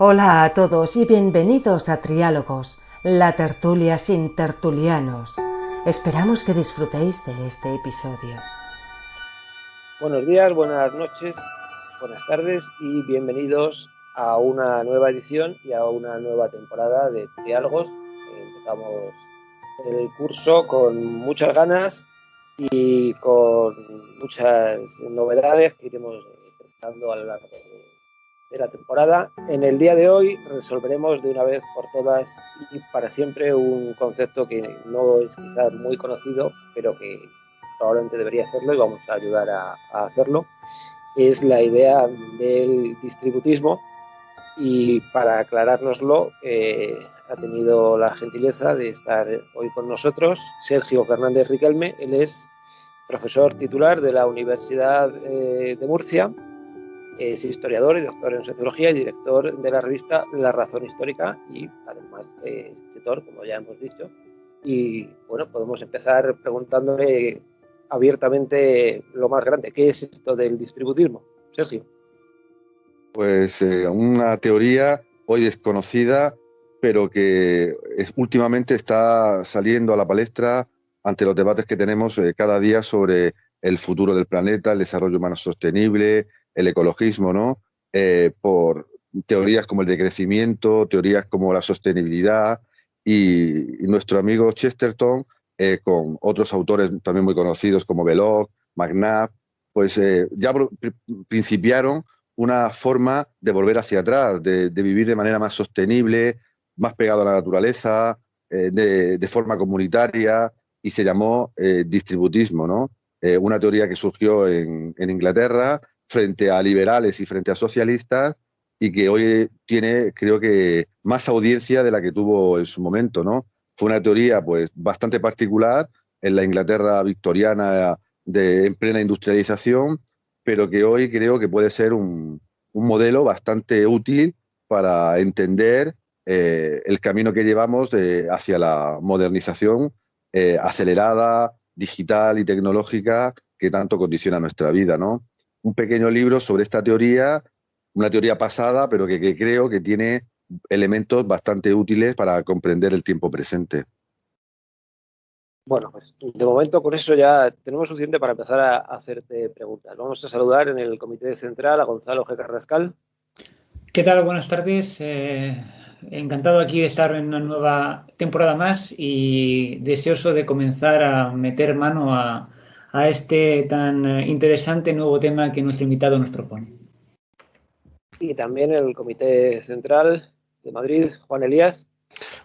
Hola a todos y bienvenidos a Triálogos, la tertulia sin tertulianos. Esperamos que disfrutéis de este episodio. Buenos días, buenas noches, buenas tardes y bienvenidos a una nueva edición y a una nueva temporada de Triálogos. Empezamos el curso con muchas ganas y con muchas novedades que iremos presentando a lo largo de la temporada. En el día de hoy resolveremos de una vez por todas y para siempre un concepto que no es quizás muy conocido, pero que probablemente debería serlo y vamos a ayudar a hacerlo. Es la idea del distributismo, y para aclarárnoslo ha tenido la gentileza de estar hoy con nosotros Sergio Fernández Riquelme. Él es profesor titular de la Universidad de Murcia, es historiador y doctor en sociología y director de la revista La Razón Histórica y además escritor, como ya hemos dicho. Y bueno, podemos empezar preguntándole abiertamente lo más grande: ¿qué es esto del distributismo? Sergio. Pues una teoría hoy desconocida, pero que últimamente está saliendo a la palestra ante los debates que tenemos cada día sobre el futuro del planeta, el desarrollo humano sostenible, el ecologismo, ¿no? Por teorías como el decrecimiento, teorías como la sostenibilidad, y nuestro amigo Chesterton, con otros autores también muy conocidos como Belloc, McNabb, pues ya principiaron una forma de volver hacia atrás, de vivir de manera más sostenible, más pegado a la naturaleza, de forma comunitaria, y se llamó distributismo, ¿no? Una teoría que surgió en Inglaterra frente a liberales y frente a socialistas, y que hoy tiene, creo que, más audiencia de la que tuvo en su momento, ¿no? Fue una teoría pues bastante particular en la Inglaterra victoriana en plena industrialización, pero que hoy creo que puede ser un modelo bastante útil para entender el camino que llevamos hacia la modernización acelerada, digital y tecnológica que tanto condiciona nuestra vida, ¿no? Un pequeño libro sobre esta teoría, una teoría pasada, pero que creo que tiene elementos bastante útiles para comprender el tiempo presente. Bueno, pues de momento con eso ya tenemos suficiente para empezar a hacerte preguntas. Vamos a saludar en el comité central a Gonzalo G. Carrascal. ¿Qué tal? Buenas tardes. Encantado aquí de estar en una nueva temporada más y deseoso de comenzar a meter mano a este tan interesante nuevo tema que nuestro invitado nos propone. Y también el comité central de Madrid, Juan Elías.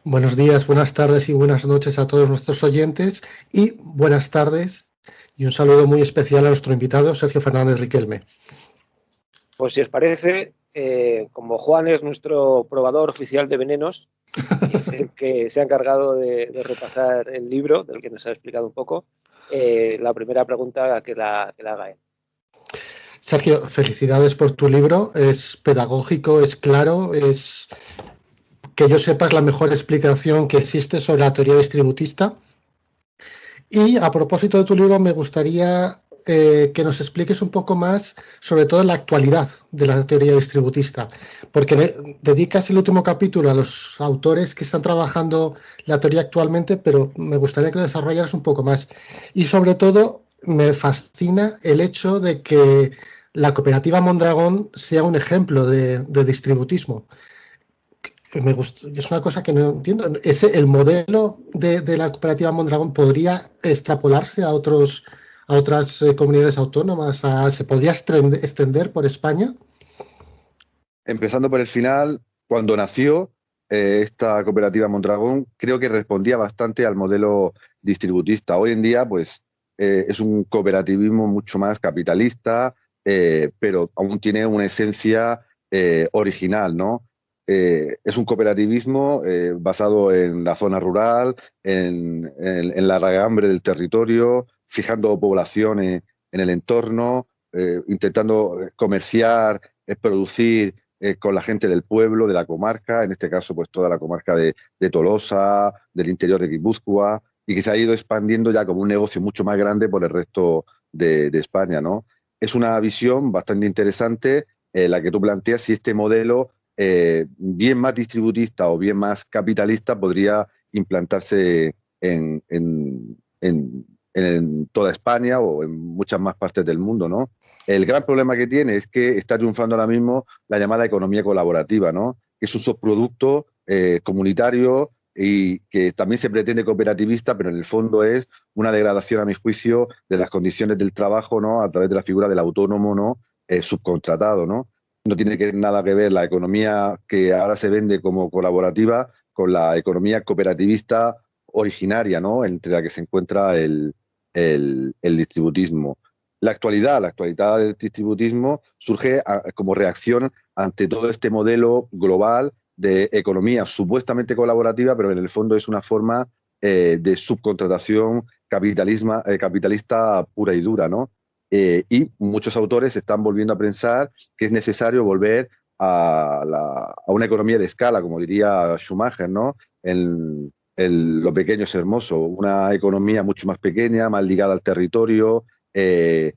Buenos días, buenas tardes y buenas noches a todos nuestros oyentes, y buenas tardes y un saludo muy especial a nuestro invitado Sergio Fernández Riquelme. Pues si os parece, como Juan es nuestro probador oficial de venenos, es el que se ha encargado de repasar el libro del que nos ha explicado un poco, la primera pregunta que la haga él. Sergio, felicidades por tu libro, es pedagógico, es claro, es, que yo sepa, es la mejor explicación que existe sobre la teoría distributista. Y a propósito de tu libro, me gustaría que nos expliques un poco más, sobre todo la actualidad de la teoría distributista, porque dedicas el último capítulo a los autores que están trabajando la teoría actualmente, pero me gustaría que lo desarrollaras un poco más. Y sobre todo, me fascina el hecho de que la cooperativa Mondragón sea un ejemplo de distributismo. Es una cosa que no entiendo. ¿El modelo de la cooperativa Mondragón podría extrapolarse a otras comunidades autónomas? ¿Se podría extender por España? Empezando por el final, cuando nació esta cooperativa Mondragón, creo que respondía bastante al modelo distributista. Hoy en día, pues, es un cooperativismo mucho más capitalista, pero aún tiene una esencia original, ¿no? Es un cooperativismo basado en la zona rural, en la regambre del territorio, fijando poblaciones en el entorno, intentando comerciar, producir con la gente del pueblo, de la comarca, en este caso pues toda la comarca de Tolosa, del interior de Guipúzcoa, y que se ha ido expandiendo ya como un negocio mucho más grande por el resto de España, ¿no? Es una visión bastante interesante la que tú planteas, si este modelo bien más distributista o bien más capitalista podría implantarse en toda España o en muchas más partes del mundo, ¿no? El gran problema que tiene es que está triunfando ahora mismo la llamada economía colaborativa, ¿no? Que es un subproducto comunitario y que también se pretende cooperativista, pero en el fondo es una degradación, a mi juicio, de las condiciones del trabajo, ¿no? A través de la figura del autónomo, ¿no? Subcontratado, ¿no? No tiene nada que ver la economía que ahora se vende como colaborativa con la economía cooperativista originaria, ¿no? Entre la que se encuentra el distributismo. La actualidad del distributismo surge como reacción ante todo este modelo global de economía supuestamente colaborativa, pero en el fondo es una forma de subcontratación capitalista pura y dura, ¿no? Y muchos autores están volviendo a pensar que es necesario volver a una economía de escala, como diría Schumacher, ¿no? Lo pequeño es hermoso, una economía mucho más pequeña, más ligada al territorio, que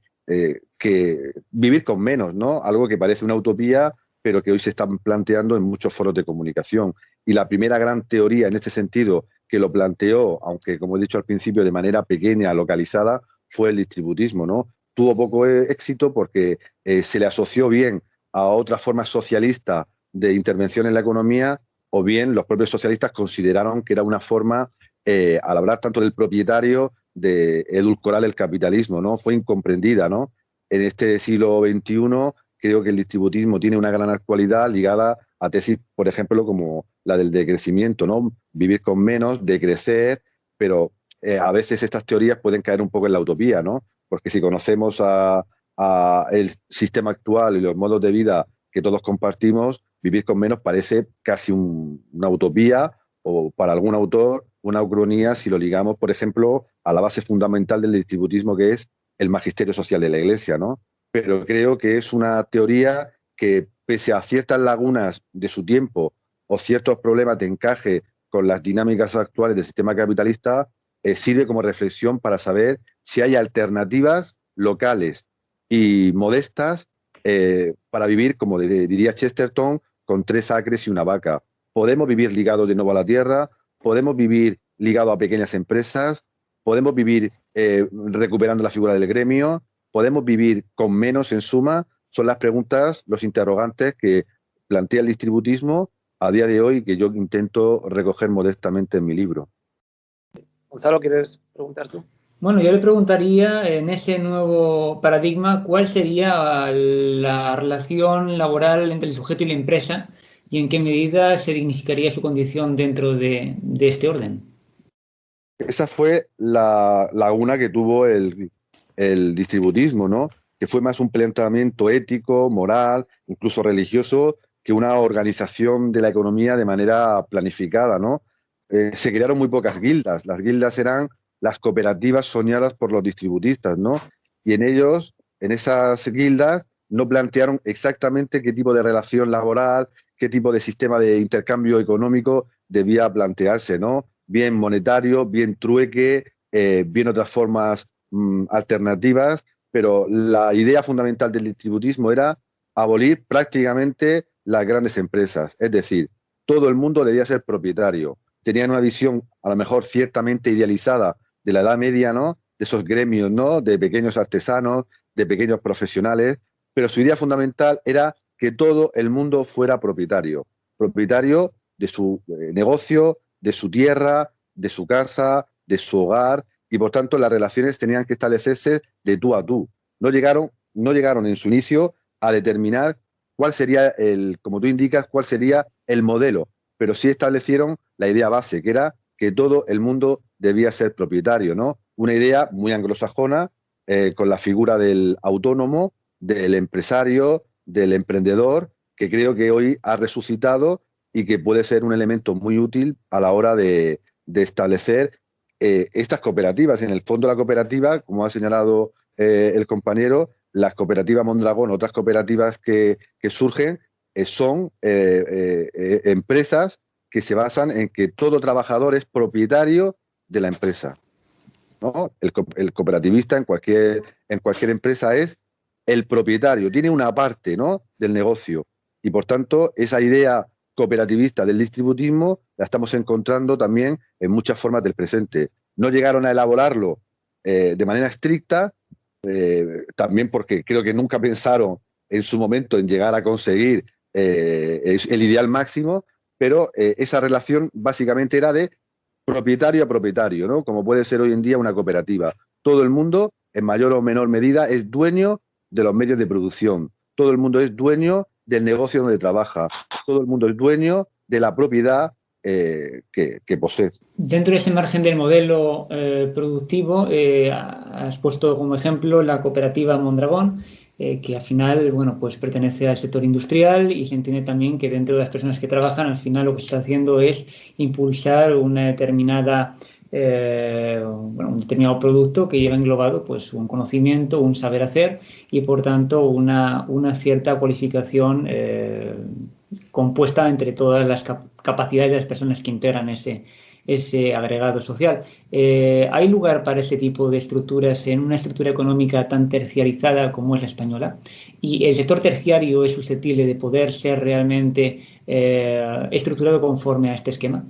vivir con menos, ¿no? Algo que parece una utopía, pero que hoy se están planteando en muchos foros de comunicación. Y la primera gran teoría en este sentido que lo planteó, aunque como he dicho al principio, de manera pequeña, localizada, fue el distributismo, ¿no? Tuvo poco éxito porque se le asoció bien a otra forma socialista de intervención en la economía, o bien los propios socialistas consideraron que era una forma, al hablar tanto del propietario, de edulcorar el capitalismo, ¿no? Fue incomprendida, ¿no? En este siglo XXI creo que el distributismo tiene una gran actualidad ligada a tesis, por ejemplo, como la del decrecimiento, ¿no? Vivir con menos, decrecer, pero a veces estas teorías pueden caer un poco en la utopía, ¿no? Porque si conocemos a el sistema actual y los modos de vida que todos compartimos, vivir con menos parece casi una utopía o para algún autor una ucronía si lo ligamos, por ejemplo, a la base fundamental del distributismo que es el magisterio social de la Iglesia, ¿no? Pero creo que es una teoría que, pese a ciertas lagunas de su tiempo o ciertos problemas de encaje con las dinámicas actuales del sistema capitalista, sirve como reflexión para saber si hay alternativas locales y modestas para vivir, como diría Chesterton, con 3 acres y una vaca. Podemos vivir ligados de nuevo a la tierra, podemos vivir ligados a pequeñas empresas, podemos vivir recuperando la figura del gremio, podemos vivir con menos, en suma. Son las preguntas, los interrogantes que plantea el distributismo a día de hoy, que yo intento recoger modestamente en mi libro. Gonzalo, ¿quieres preguntar tú? Bueno, yo le preguntaría, en ese nuevo paradigma, ¿cuál sería la relación laboral entre el sujeto y la empresa y en qué medida se dignificaría su condición dentro de este orden? Esa fue la laguna que tuvo el distributismo, ¿no? Que fue más un planteamiento ético, moral, incluso religioso, que una organización de la economía de manera planificada, ¿no? Se crearon muy pocas guildas. Las guildas eran las cooperativas soñadas por los distributistas, ¿no? Y en esas guildas, no plantearon exactamente qué tipo de relación laboral, qué tipo de sistema de intercambio económico debía plantearse, ¿no? Bien monetario, bien trueque, bien otras formas alternativas, pero la idea fundamental del distributismo era abolir prácticamente las grandes empresas, es decir, todo el mundo debía ser propietario. Tenían una visión, a lo mejor ciertamente idealizada, de la Edad Media, ¿no? De esos gremios, ¿no? De pequeños artesanos, de pequeños profesionales, pero su idea fundamental era que todo el mundo fuera propietario, propietario de su negocio, de su tierra, de su casa, de su hogar, y por tanto las relaciones tenían que establecerse de tú a tú. No llegaron en su inicio a determinar cuál sería como tú indicas, cuál sería el modelo, pero sí establecieron la idea base, que era que todo el mundo debía ser propietario, ¿no? Una idea muy anglosajona, con la figura del autónomo, del empresario, del emprendedor, que creo que hoy ha resucitado y que puede ser un elemento muy útil a la hora de establecer estas cooperativas. En el fondo, la cooperativa, como ha señalado el compañero, las cooperativas Mondragón, otras cooperativas que surgen, son empresas que se basan en que todo trabajador es propietario de la empresa, ¿no? El cooperativista en cualquier empresa es el propietario, tiene una parte, ¿no? del negocio. Y por tanto, esa idea cooperativista del distributismo la estamos encontrando también en muchas formas del presente. No llegaron a elaborarlo de manera estricta, también porque creo que nunca pensaron en su momento en llegar a conseguir el ideal máximo, pero esa relación básicamente era de propietario a propietario, ¿no? Como puede ser hoy en día una cooperativa. Todo el mundo, en mayor o menor medida, es dueño de los medios de producción. Todo el mundo es dueño del negocio donde trabaja. Todo el mundo es dueño de la propiedad que posee. Dentro de ese margen del modelo productivo, has puesto como ejemplo la cooperativa Mondragón, que al final, bueno, pues pertenece al sector industrial, y se entiende también que dentro de las personas que trabajan, al final lo que se está haciendo es impulsar una determinada un determinado producto que lleva englobado pues un conocimiento, un saber hacer, y por tanto una cierta cualificación compuesta entre todas las capacidades de las personas que integran ese agregado social. ¿Hay lugar para ese tipo de estructuras en una estructura económica tan terciarizada como es la española? ¿Y el sector terciario es susceptible de poder ser realmente estructurado conforme a este esquema?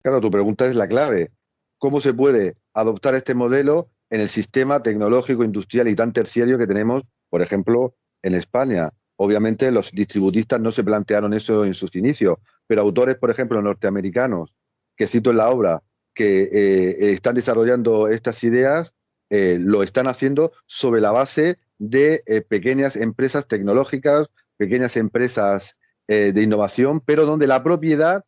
Claro, tu pregunta es la clave. ¿Cómo se puede adoptar este modelo en el sistema tecnológico, industrial y tan terciario que tenemos, por ejemplo, en España? Obviamente los distributistas no se plantearon eso en sus inicios, pero autores, por ejemplo, norteamericanos, que cito en la obra, que están desarrollando estas ideas, lo están haciendo sobre la base de pequeñas empresas tecnológicas, pequeñas empresas de innovación, pero donde la propiedad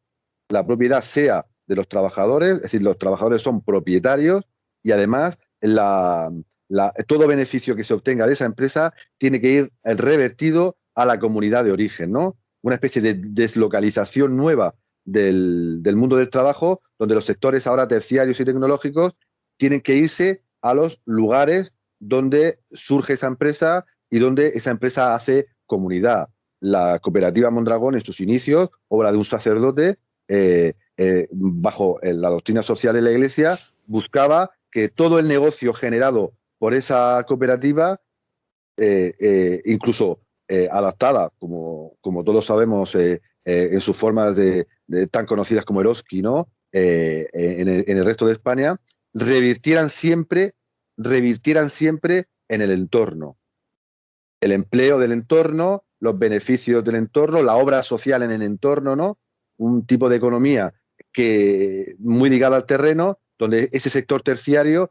sea de los trabajadores, es decir, los trabajadores son propietarios y además todo beneficio que se obtenga de esa empresa tiene que ir revertido a la comunidad de origen, ¿no? Una especie de deslocalización nueva del mundo del trabajo, donde los sectores ahora terciarios y tecnológicos tienen que irse a los lugares donde surge esa empresa y donde esa empresa hace comunidad. La cooperativa Mondragón, en sus inicios, obra de un sacerdote, bajo la doctrina social de la Iglesia, buscaba que todo el negocio generado por esa cooperativa, incluso adaptada, como todos sabemos, en sus formas tan conocidas como Eroski, ¿no? En el resto de España, revirtieran siempre en el entorno. El empleo del entorno, los beneficios del entorno, la obra social en el entorno, ¿no? Un tipo de economía que muy ligada al terreno, donde ese sector terciario,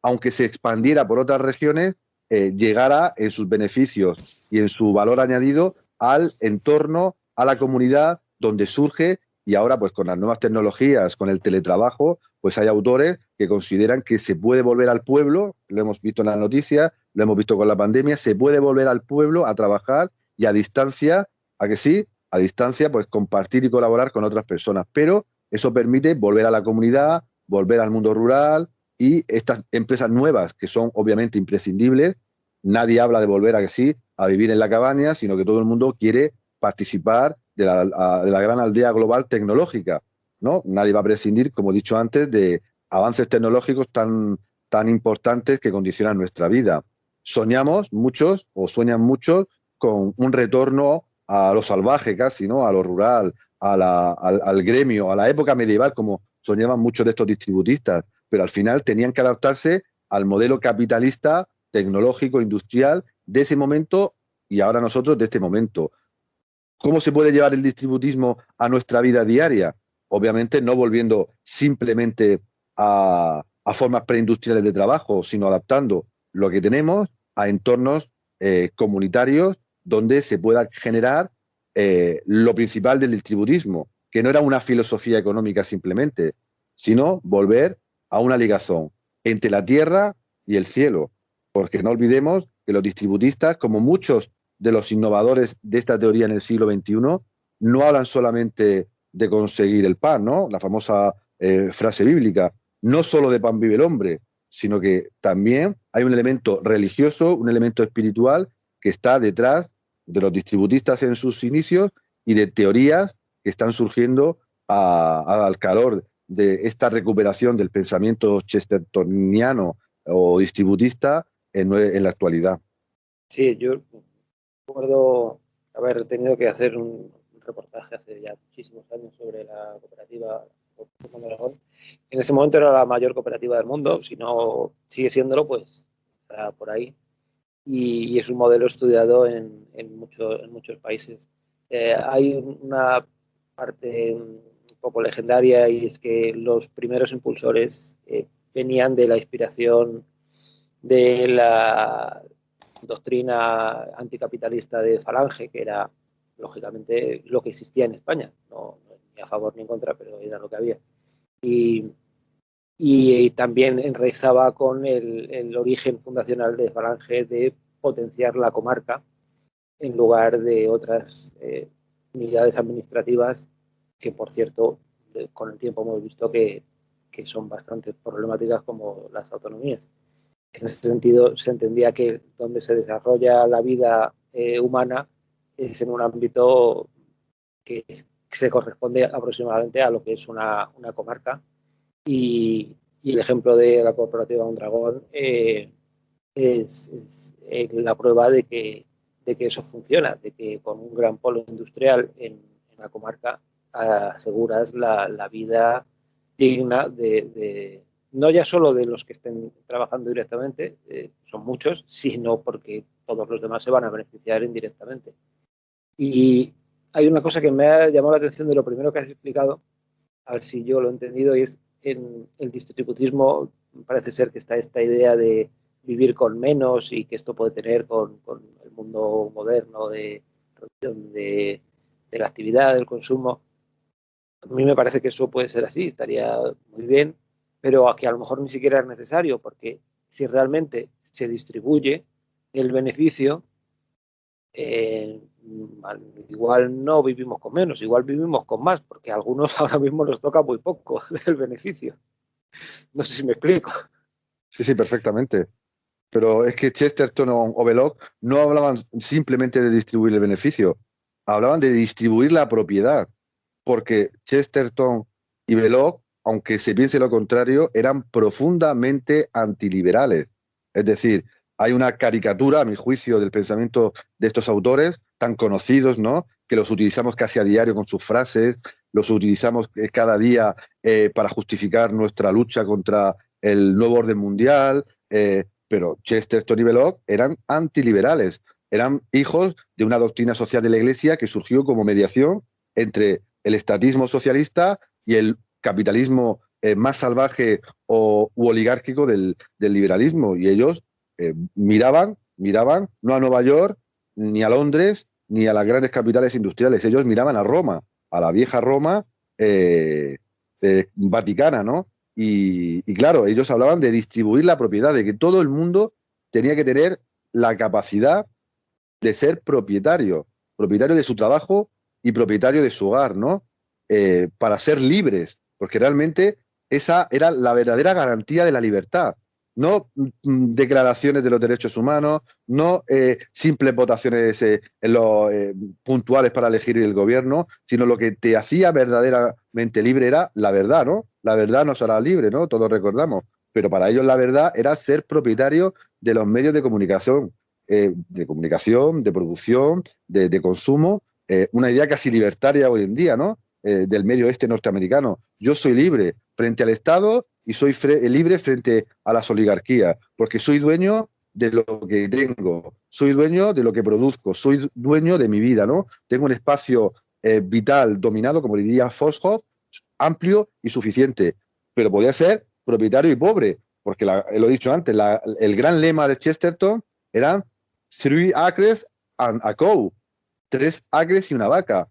aunque se expandiera por otras regiones, llegara en sus beneficios y en su valor añadido al entorno, a la comunidad donde surge. Y ahora, pues con las nuevas tecnologías, con el teletrabajo, pues hay autores que consideran que se puede volver al pueblo, lo hemos visto en las noticias, lo hemos visto con la pandemia, se puede volver al pueblo a trabajar y a distancia, ¿a que sí? A distancia, pues compartir y colaborar con otras personas. Pero eso permite volver a la comunidad, volver al mundo rural, y estas empresas nuevas, que son obviamente imprescindibles, nadie habla de volver a vivir en la cabaña, sino que todo el mundo quiere participar de la gran aldea global tecnológica, ¿no? Nadie va a prescindir, como he dicho antes, de avances tecnológicos tan importantes que condicionan nuestra vida. Soñamos muchos, o sueñan muchos, con un retorno a lo salvaje casi, ¿no? A lo rural, al gremio, a la época medieval, como soñaban muchos de estos distributistas, pero al final tenían que adaptarse al modelo capitalista, tecnológico, industrial de ese momento, y ahora nosotros de este momento. ¿Cómo se puede llevar el distributismo a nuestra vida diaria? Obviamente no volviendo simplemente a formas preindustriales de trabajo, sino adaptando lo que tenemos a entornos comunitarios donde se pueda generar lo principal del distributismo, que no era una filosofía económica simplemente, sino volver a una ligazón entre la tierra y el cielo. Porque no olvidemos que los distributistas, como muchos de los innovadores de esta teoría en el siglo XXI, no hablan solamente de conseguir el pan, ¿no? La famosa frase bíblica, no solo de pan vive el hombre, sino que también hay un elemento religioso, un elemento espiritual que está detrás de los distributistas en sus inicios y de teorías que están surgiendo al calor de esta recuperación del pensamiento chestertoniano o distributista en la actualidad. Sí, yo recuerdo haber tenido que hacer un reportaje hace ya muchísimos años sobre la cooperativa Mondragón. En ese momento era la mayor cooperativa del mundo, si no sigue siéndolo, pues está por ahí. Y es un modelo estudiado en muchos países. Hay una parte un poco legendaria, y es que los primeros impulsores venían de la inspiración de la doctrina anticapitalista de Falange, que era lógicamente lo que existía en España, no ni a favor ni en contra, pero era lo que había. Y también enraizaba con el origen fundacional de Falange de potenciar la comarca en lugar de otras unidades administrativas que, por cierto, con el tiempo hemos visto que son bastante problemáticas, como las autonomías. En ese sentido, se entendía que donde se desarrolla la vida humana es en un ámbito que se corresponde aproximadamente a lo que es una comarca, y el ejemplo de la cooperativa Mondragón es la prueba de que eso funciona, de que con un gran polo industrial en la comarca aseguras la vida digna no ya solo de los que estén trabajando directamente, son muchos, sino porque todos los demás se van a beneficiar indirectamente. Y hay una cosa que me ha llamado la atención de lo primero que has explicado, a ver si yo lo he entendido, y es en el distributismo parece ser que está esta idea de vivir con menos, y que esto puede tener con el mundo moderno de la actividad, del consumo. A mí me parece que eso puede ser así, estaría muy bien, pero que a lo mejor ni siquiera es necesario, porque si realmente se distribuye el beneficio, eh, igual no vivimos con menos, igual vivimos con más, porque a algunos ahora mismo nos toca muy poco del beneficio. No sé si me explico. Sí, sí, perfectamente. Pero es que Chesterton o Belloc no hablaban simplemente de distribuir el beneficio, hablaban de distribuir la propiedad, porque Chesterton y Belloc, aunque se piense lo contrario, eran profundamente antiliberales. Es decir, hay una caricatura, a mi juicio, del pensamiento de estos autores tan conocidos, ¿no?, que los utilizamos casi a diario con sus frases, los utilizamos cada día para justificar nuestra lucha contra el nuevo orden mundial, pero Chesterton y Belloc eran antiliberales, eran hijos de una doctrina social de la Iglesia que surgió como mediación entre el estatismo socialista y el capitalismo más salvaje u oligárquico del liberalismo. Y ellos miraban no a Nueva York, ni a Londres, ni a las grandes capitales industriales. Ellos miraban a Roma, a la vieja Roma vaticana, ¿no? Y claro, ellos hablaban de distribuir la propiedad, de que todo el mundo tenía que tener la capacidad de ser propietario de su trabajo y propietario de su hogar, ¿no? Para ser libres, porque realmente esa era la verdadera garantía de la libertad. No declaraciones de los derechos humanos, no simples votaciones puntuales para elegir el gobierno, sino lo que te hacía verdaderamente libre era la verdad, ¿no? La verdad nos hará libre, ¿no? Todos recordamos. Pero para ellos la verdad era ser propietario de los medios de comunicación, de producción, de consumo, una idea casi libertaria hoy en día, ¿no? Del medio oeste norteamericano. Yo soy libre frente al Estado y soy libre frente a las oligarquías, porque soy dueño de lo que tengo, soy dueño de lo que produzco, soy dueño de mi vida, ¿no? Tengo un espacio vital dominado, como diría Foshoff, amplio y suficiente, pero podía ser propietario y pobre, porque lo he dicho antes, el gran lema de Chesterton eran 3 acres and a cow, 3 acres y una vaca.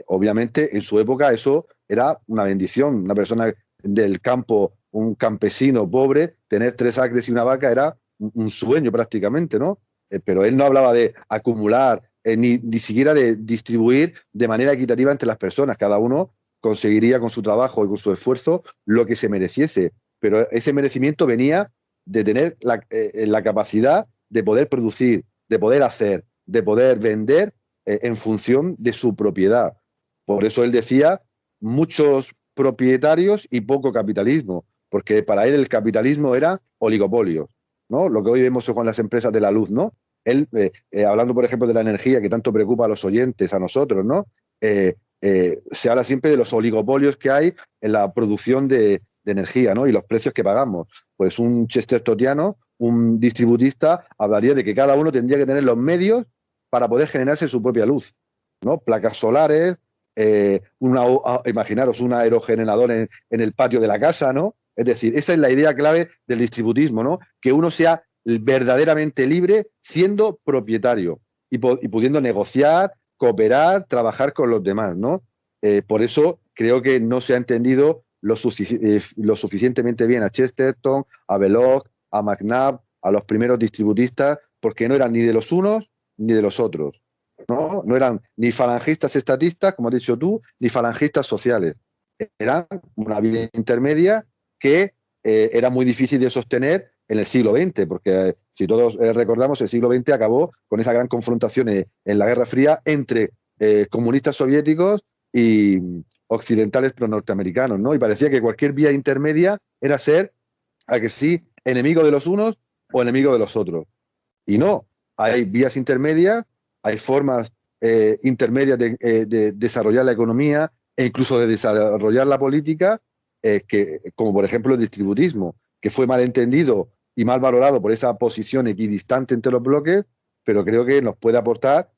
Obviamente, en su época eso era una bendición. Una persona del campo, un campesino pobre, tener 3 acres y una vaca era un sueño prácticamente, ¿no? Pero él no hablaba de acumular, ni siquiera de distribuir de manera equitativa entre las personas. Cada uno conseguiría con su trabajo y con su esfuerzo lo que se mereciese. Pero ese merecimiento venía de tener la capacidad de poder producir, de poder hacer, de poder vender en función de su propiedad. Por eso él decía muchos propietarios y poco capitalismo, porque para él el capitalismo era oligopolio, ¿no? Lo que hoy vemos con las empresas de la luz, ¿no? Hablando, por ejemplo, de la energía que tanto preocupa a los oyentes, a nosotros, ¿no? Se habla siempre de los oligopolios que hay en la producción de energía, ¿no? Y los precios que pagamos. Pues un chestertoniano, un distributista, hablaría de que cada uno tendría que tener los medios para poder generarse su propia luz, ¿no? Placas solares, imaginaros un aerogenerador en el patio de la casa, ¿no? Es decir, esa es la idea clave del distributismo, ¿no? Que uno sea verdaderamente libre siendo propietario y pudiendo negociar, cooperar, trabajar con los demás, ¿no? Por eso creo que no se ha entendido lo suficientemente bien a Chesterton, a Belloc, a McNabb, a los primeros distributistas, porque no eran ni de los unos ni de los otros, ¿no? No eran ni falangistas estatistas, como has dicho tú, ni falangistas sociales. Eran una vía intermedia que era muy difícil de sostener en el siglo XX, porque si todos recordamos, el siglo XX acabó con esa gran confrontación en la Guerra Fría entre comunistas soviéticos y occidentales pro-norteamericanos, ¿no? Y parecía que cualquier vía intermedia era ser, a que sí, enemigo de los unos o enemigo de los otros. Y no, hay vías intermedias, hay formas intermedias de desarrollar la economía e incluso de desarrollar la política, como por ejemplo el distributismo, que fue mal entendido y mal valorado por esa posición equidistante entre los bloques, pero creo que nos puede aportar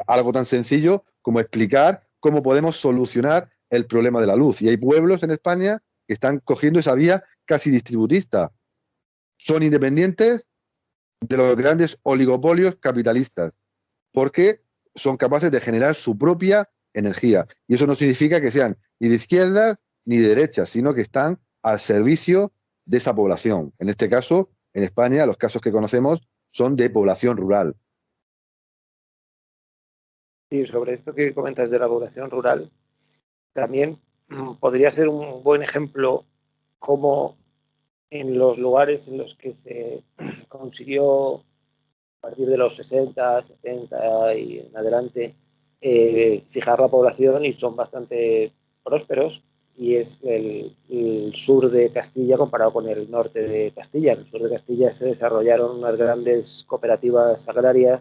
algo tan sencillo como explicar cómo podemos solucionar el problema de la luz. Y hay pueblos en España que están cogiendo esa vía casi distributista. Son independientes de los grandes oligopolios capitalistas, porque son capaces de generar su propia energía. Y eso no significa que sean ni de izquierdas ni de derechas, sino que están al servicio de esa población. En este caso, en España, los casos que conocemos son de población rural. Sí, sobre esto que comentas de la población rural, también podría ser un buen ejemplo cómo en los lugares en los que se consiguió a partir de los 60, 70 y en adelante fijar la población y son bastante prósperos, y es el sur de Castilla comparado con el norte de Castilla. En el sur de Castilla se desarrollaron unas grandes cooperativas agrarias,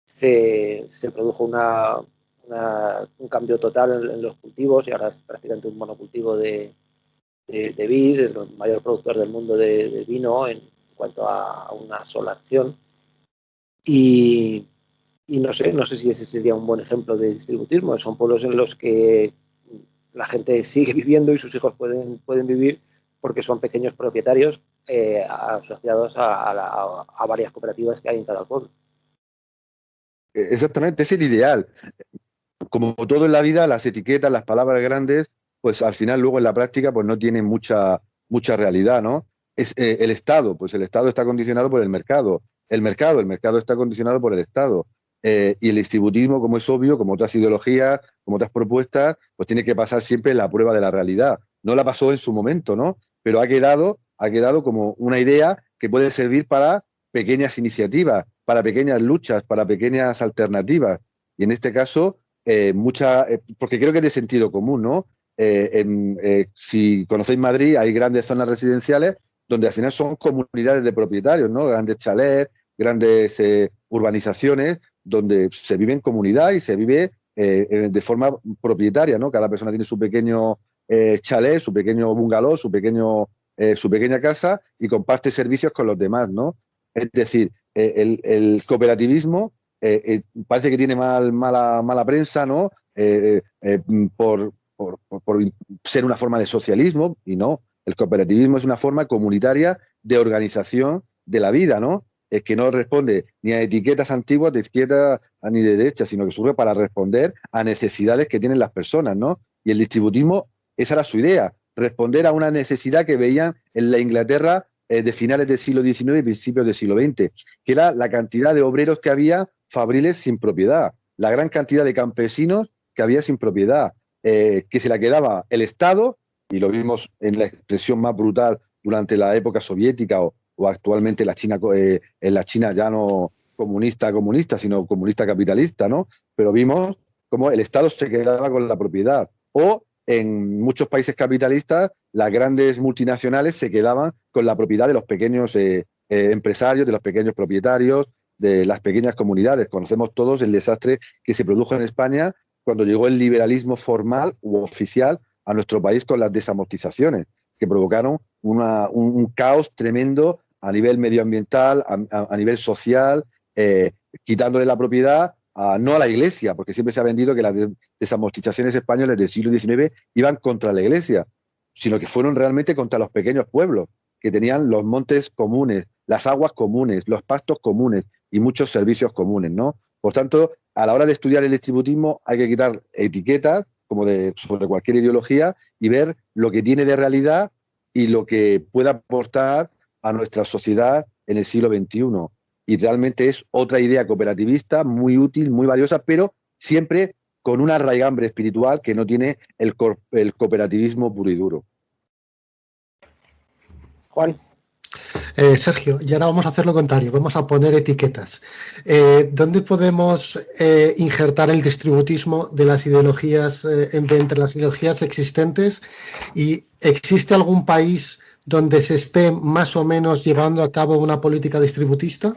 se produjo un cambio total en los cultivos y ahora es prácticamente un monocultivo de vid, el mayor productor del mundo de vino en cuanto a una sola acción. Y no sé si ese sería un buen ejemplo de distributismo. Son pueblos en los que la gente sigue viviendo y sus hijos pueden vivir porque son pequeños propietarios asociados a varias cooperativas que hay en cada pueblo. Exactamente, es el ideal. Como todo en la vida, las etiquetas, las palabras grandes, pues al final luego en la práctica pues no tienen mucha realidad, ¿no? Es el Estado, pues el Estado está condicionado por el mercado. El mercado está condicionado por el Estado. Y el distributismo, como es obvio, como otras ideologías, como otras propuestas, pues tiene que pasar siempre la prueba de la realidad. No la pasó en su momento, ¿no? Pero ha quedado como una idea que puede servir para pequeñas iniciativas, para pequeñas luchas, para pequeñas alternativas. Y en este caso, porque creo que es de sentido común, ¿no? Si conocéis Madrid, hay grandes zonas residenciales donde al final son comunidades de propietarios, ¿no? Grandes chalets, grandes urbanizaciones, donde se vive en comunidad y se vive de forma propietaria, ¿no? Cada persona tiene su pequeño chalet, su pequeño bungalow, su pequeña casa y comparte servicios con los demás, ¿no? Es decir, el cooperativismo parece que tiene mala prensa, ¿no? Por ser una forma de socialismo, y no. El cooperativismo es una forma comunitaria de organización de la vida, ¿no? Es que no responde ni a etiquetas antiguas de izquierda ni de derecha, sino que surge para responder a necesidades que tienen las personas, ¿no? Y el distributismo, esa era su idea, responder a una necesidad que veían en la Inglaterra de finales del siglo XIX y principios del siglo XX, que era la cantidad de obreros que había fabriles sin propiedad, la gran cantidad de campesinos que había sin propiedad, que se la quedaba el Estado, y lo vimos en la expresión más brutal durante la época soviética o actualmente en la China ya no comunista, sino comunista capitalista, ¿no? Pero vimos cómo el Estado se quedaba con la propiedad. O en muchos países capitalistas, las grandes multinacionales se quedaban con la propiedad de los pequeños empresarios, de los pequeños propietarios, de las pequeñas comunidades. Conocemos todos el desastre que se produjo en España cuando llegó el liberalismo formal u oficial a nuestro país con las desamortizaciones, que provocaron un caos tremendo a nivel medioambiental, a nivel social, quitándole la propiedad no a la Iglesia, porque siempre se ha vendido que las desamortizaciones españolas del siglo XIX iban contra la Iglesia, sino que fueron realmente contra los pequeños pueblos, que tenían los montes comunes, las aguas comunes, los pastos comunes y muchos servicios comunes, ¿no? Por tanto, a la hora de estudiar el distributismo hay que quitar etiquetas como sobre cualquier ideología y ver lo que tiene de realidad y lo que puede aportar a nuestra sociedad en el siglo XXI. Y realmente es otra idea cooperativista muy útil, muy valiosa, pero siempre con una raigambre espiritual que no tiene el cooperativismo puro y duro. Juan. Sergio, y ahora vamos a hacer lo contrario, vamos a poner etiquetas. ¿Dónde podemos injertar el distributismo de las ideologías, entre las ideologías existentes? ¿Y existe algún país donde se esté más o menos llevando a cabo una política distributista?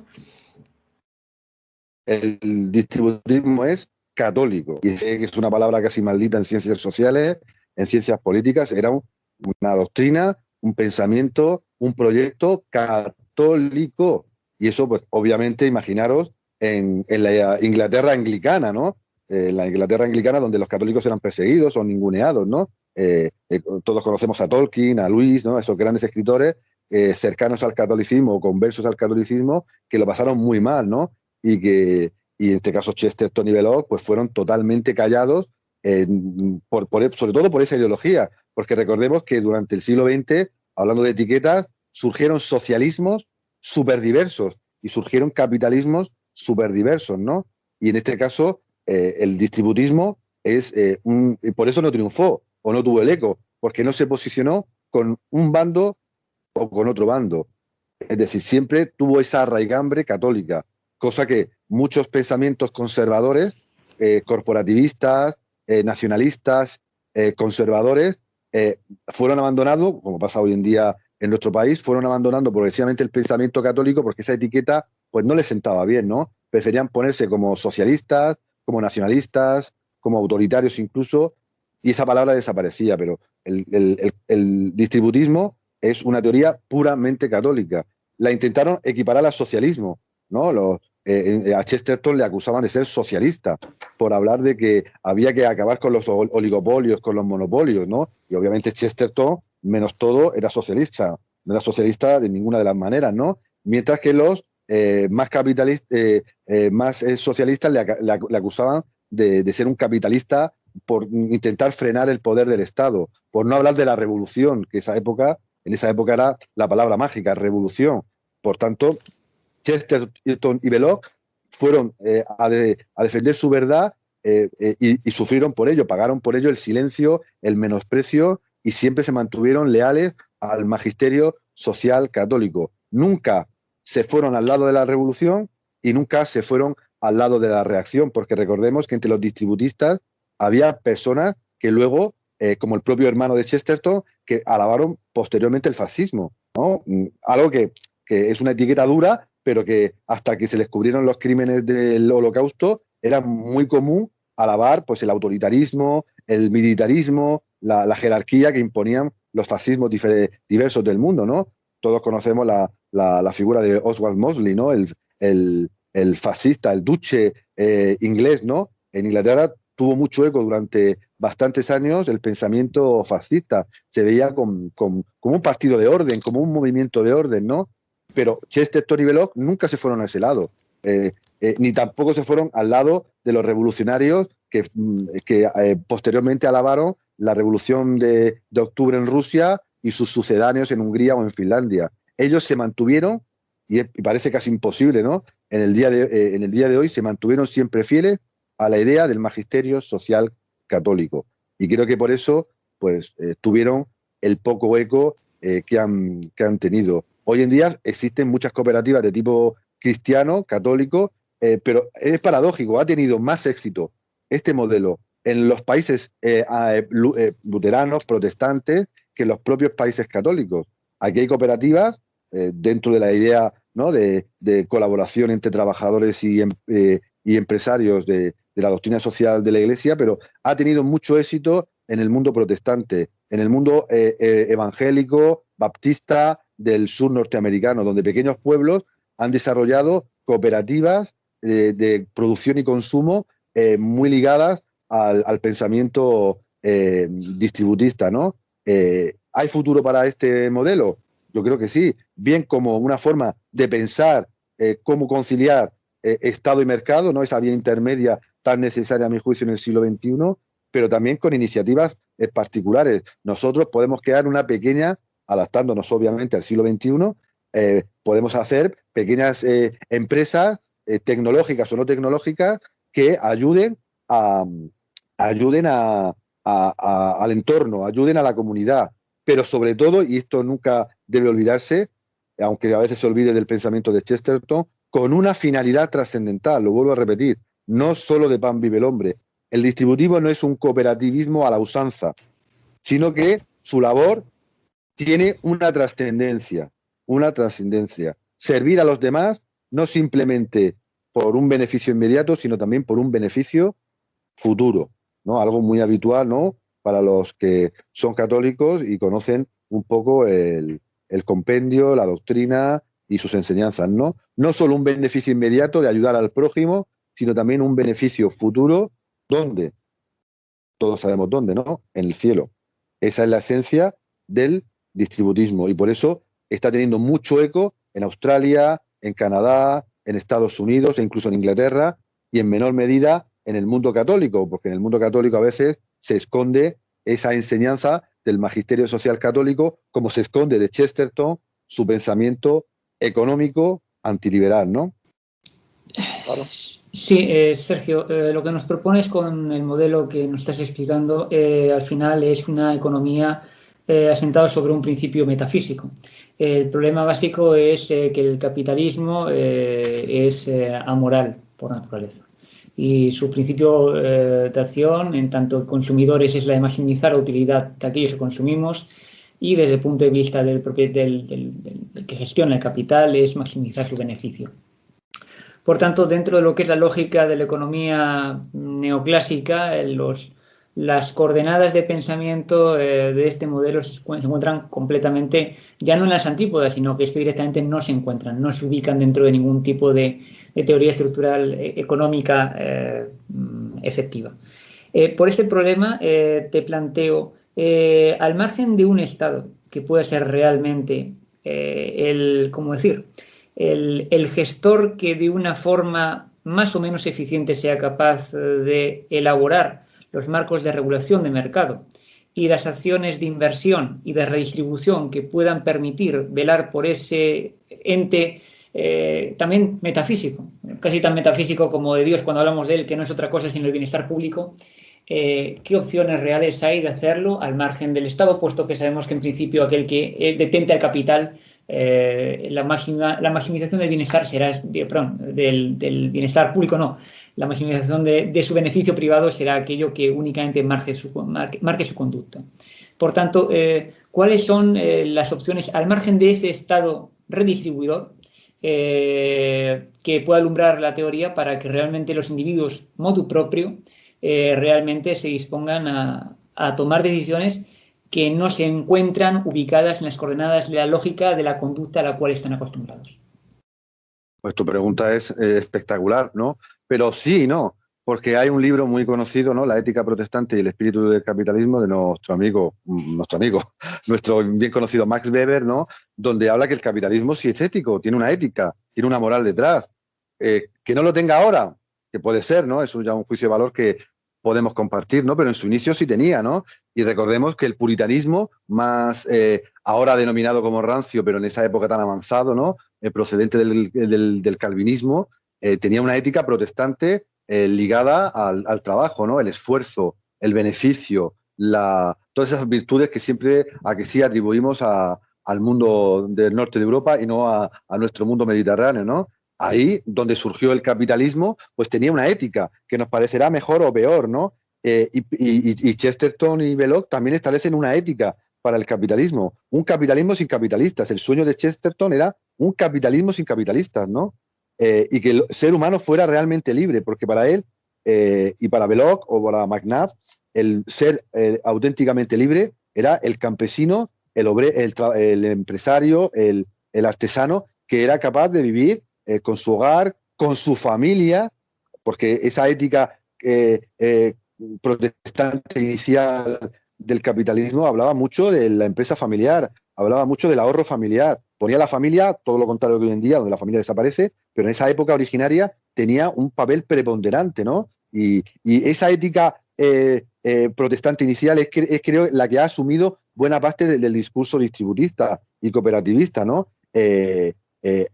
El distributismo es católico, y sé que es una palabra casi maldita en ciencias sociales, en ciencias políticas. Era una doctrina, un pensamiento, un proyecto católico. Y eso, pues, obviamente, imaginaros en la Inglaterra anglicana, ¿no? La Inglaterra anglicana, donde los católicos eran perseguidos o ninguneados, ¿no? Todos conocemos a Tolkien, a Lewis, ¿no? Esos grandes escritores cercanos al catolicismo o conversos al catolicismo que lo pasaron muy mal, ¿no? Y en este caso Chesterton y Belloc pues fueron totalmente callados, sobre todo por esa ideología, porque recordemos que durante el siglo XX, hablando de etiquetas, surgieron socialismos súper diversos y surgieron capitalismos súper diversos, ¿no? Y en este caso el distributismo por eso no triunfó o no tuvo el eco, porque no se posicionó con un bando o con otro bando. Es decir, siempre tuvo esa raigambre católica, cosa que muchos pensamientos conservadores, corporativistas, nacionalistas, conservadores, fueron abandonados, como pasa hoy en día en nuestro país, fueron abandonando progresivamente el pensamiento católico porque esa etiqueta pues no les sentaba bien, ¿no? Preferían ponerse como socialistas, como nacionalistas, como autoritarios incluso, y esa palabra desaparecía, pero el distributismo es una teoría puramente católica. La intentaron equiparar al socialismo, ¿no? A Chesterton le acusaban de ser socialista por hablar de que había que acabar con los oligopolios, con los monopolios, ¿no? Y obviamente Chesterton, menos todo, era socialista. No era socialista de ninguna de las maneras, ¿no? Mientras que los más capitalistas, más socialistas le acusaban de ser un capitalista por intentar frenar el poder del Estado, por no hablar de la revolución, que en esa época era la palabra mágica, revolución. Por tanto, Chesterton y Belloc fueron a defender su verdad y sufrieron por ello, pagaron por ello el silencio, el menosprecio y siempre se mantuvieron leales al magisterio social católico. Nunca se fueron al lado de la revolución y nunca se fueron al lado de la reacción, porque recordemos que entre los distributistas había personas que luego, como el propio hermano de Chesterton, que alabaron posteriormente el fascismo, ¿no? Algo que es una etiqueta dura, pero que hasta que se descubrieron los crímenes del Holocausto era muy común alabar pues el autoritarismo, el militarismo, la jerarquía que imponían los fascismos diversos del mundo, ¿no? Todos conocemos la figura de Oswald Mosley, ¿no? El fascista, el duce inglés, ¿no? En Inglaterra tuvo mucho eco durante bastantes años el pensamiento fascista. Se veía como un partido de orden, como un movimiento de orden, ¿no? Pero Chesterton y Belloc nunca se fueron a ese lado, ni tampoco se fueron al lado de los revolucionarios que posteriormente alabaron la revolución de octubre en Rusia y sus sucedáneos en Hungría o en Finlandia. Ellos se mantuvieron, y parece casi imposible, ¿no? En el día de hoy se mantuvieron siempre fieles a la idea del magisterio social católico. Y creo que por eso pues, tuvieron el poco eco que han tenido. Hoy en día existen muchas cooperativas de tipo cristiano, católico, pero es paradójico, ha tenido más éxito este modelo en los países luteranos, protestantes, que en los propios países católicos. Aquí hay cooperativas dentro de la idea ¿no? de colaboración entre trabajadores y empresarios de la doctrina social de la Iglesia, pero ha tenido mucho éxito en el mundo protestante, en el mundo evangélico, baptista del sur norteamericano, donde pequeños pueblos han desarrollado cooperativas de producción y consumo muy ligadas al pensamiento distributista, ¿no? ¿Hay futuro para este modelo? Yo creo que sí, bien como una forma de pensar cómo conciliar Estado y mercado, ¿no? Esa vía intermedia tan necesaria, a mi juicio, en el siglo XXI, pero también con iniciativas particulares. Nosotros podemos crear una pequeña, adaptándonos obviamente al siglo XXI, podemos hacer pequeñas empresas tecnológicas o no tecnológicas que ayuden al entorno, ayuden a la comunidad, pero sobre todo, y esto nunca debe olvidarse, aunque a veces se olvide del pensamiento de Chesterton, con una finalidad trascendental, lo vuelvo a repetir, no solo de pan vive el hombre. El distributivo no es un cooperativismo a la usanza, sino que su labor tiene una trascendencia, servir a los demás no simplemente por un beneficio inmediato, sino también por un beneficio futuro, ¿no? Algo muy habitual, ¿no? Para los que son católicos y conocen un poco el compendio, la doctrina y sus enseñanzas, ¿no? No solo un beneficio inmediato de ayudar al prójimo, sino también un beneficio futuro, ¿dónde? Todos sabemos dónde, ¿no? En el cielo. Esa es la esencia del distributismo y por eso está teniendo mucho eco en Australia, en Canadá, en Estados Unidos e incluso en Inglaterra y en menor medida en el mundo católico, porque en el mundo católico a veces se esconde esa enseñanza del magisterio social católico, como se esconde de Chesterton su pensamiento económico antiliberal, ¿no? Claro. Sí, Sergio, lo que nos propones con el modelo que nos estás explicando, al final es una economía asentada sobre un principio metafísico. El problema básico es que el capitalismo es amoral por naturaleza. Y su principio de acción, en tanto consumidores, es la de maximizar la utilidad de aquellos que consumimos, y desde el punto de vista del que gestiona el capital es maximizar su beneficio. Por tanto, dentro de lo que es la lógica de la economía neoclásica, las coordenadas de pensamiento de este modelo se encuentran completamente, ya no en las antípodas, sino que es que directamente no se encuentran, no se ubican dentro de ningún tipo de teoría estructural económica efectiva. Por este problema te planteo, al margen de un Estado que pueda ser realmente ¿cómo decir?, el gestor que de una forma más o menos eficiente sea capaz de elaborar los marcos de regulación de mercado y las acciones de inversión y de redistribución que puedan permitir velar por ese ente también metafísico, casi tan metafísico como de Dios cuando hablamos de él, que no es otra cosa sino el bienestar público. ¿Qué opciones reales hay de hacerlo al margen del Estado, puesto que sabemos que en principio aquel que detente al capital, la maximización del bienestar será, del bienestar público no, la maximización de su beneficio privado será aquello que únicamente marque su conducta. Por tanto, ¿cuáles son las opciones al margen de ese Estado redistribuidor que pueda alumbrar la teoría para que realmente los individuos motu proprio realmente se dispongan a tomar decisiones que no se encuentran ubicadas en las coordenadas de la lógica de la conducta a la cual están acostumbrados? Pues tu pregunta es espectacular, ¿no? Pero sí y no, porque hay un libro muy conocido, ¿no? La ética protestante y el espíritu del capitalismo, de nuestro bien conocido Max Weber, ¿no? Donde habla que el capitalismo sí es ético, tiene una ética, tiene una moral detrás. Que no lo tenga ahora, que puede ser, ¿no? Eso ya un juicio de valor que podemos compartir, ¿no? Pero en su inicio sí tenía, ¿no? Y recordemos que el puritanismo, más ahora denominado como rancio, pero en esa época tan avanzado, ¿no? Procedente del calvinismo, tenía una ética protestante ligada al trabajo, ¿no? El esfuerzo, el beneficio, todas esas virtudes que siempre aquí sí atribuimos al mundo del norte de Europa y no a nuestro mundo mediterráneo, ¿no? Ahí donde surgió el capitalismo, pues tenía una ética que nos parecerá mejor o peor, ¿no? Y Chesterton y Belloc también establecen una ética para el capitalismo. Un capitalismo sin capitalistas. El sueño de Chesterton era un capitalismo sin capitalistas, ¿no? Y que el ser humano fuera realmente libre, porque para él y para Belloc o para McNabb, el ser auténticamente libre era el campesino, el empresario, el artesano, que era capaz de vivir con su hogar, con su familia, porque esa ética protestante inicial del capitalismo hablaba mucho de la empresa familiar, hablaba mucho del ahorro familiar, ponía a la familia, todo lo contrario que hoy en día, donde la familia desaparece, pero en esa época originaria tenía un papel preponderante, ¿no? Y esa ética protestante inicial es creo la que ha asumido buena parte del discurso distributista y cooperativista, ¿no?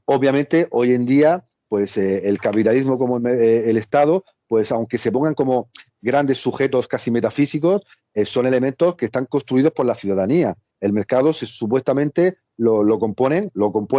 Obviamente, hoy en día, pues el capitalismo como el Estado, pues aunque se pongan como grandes sujetos casi metafísicos, son elementos que están construidos por la ciudadanía. El mercado supuestamente lo componen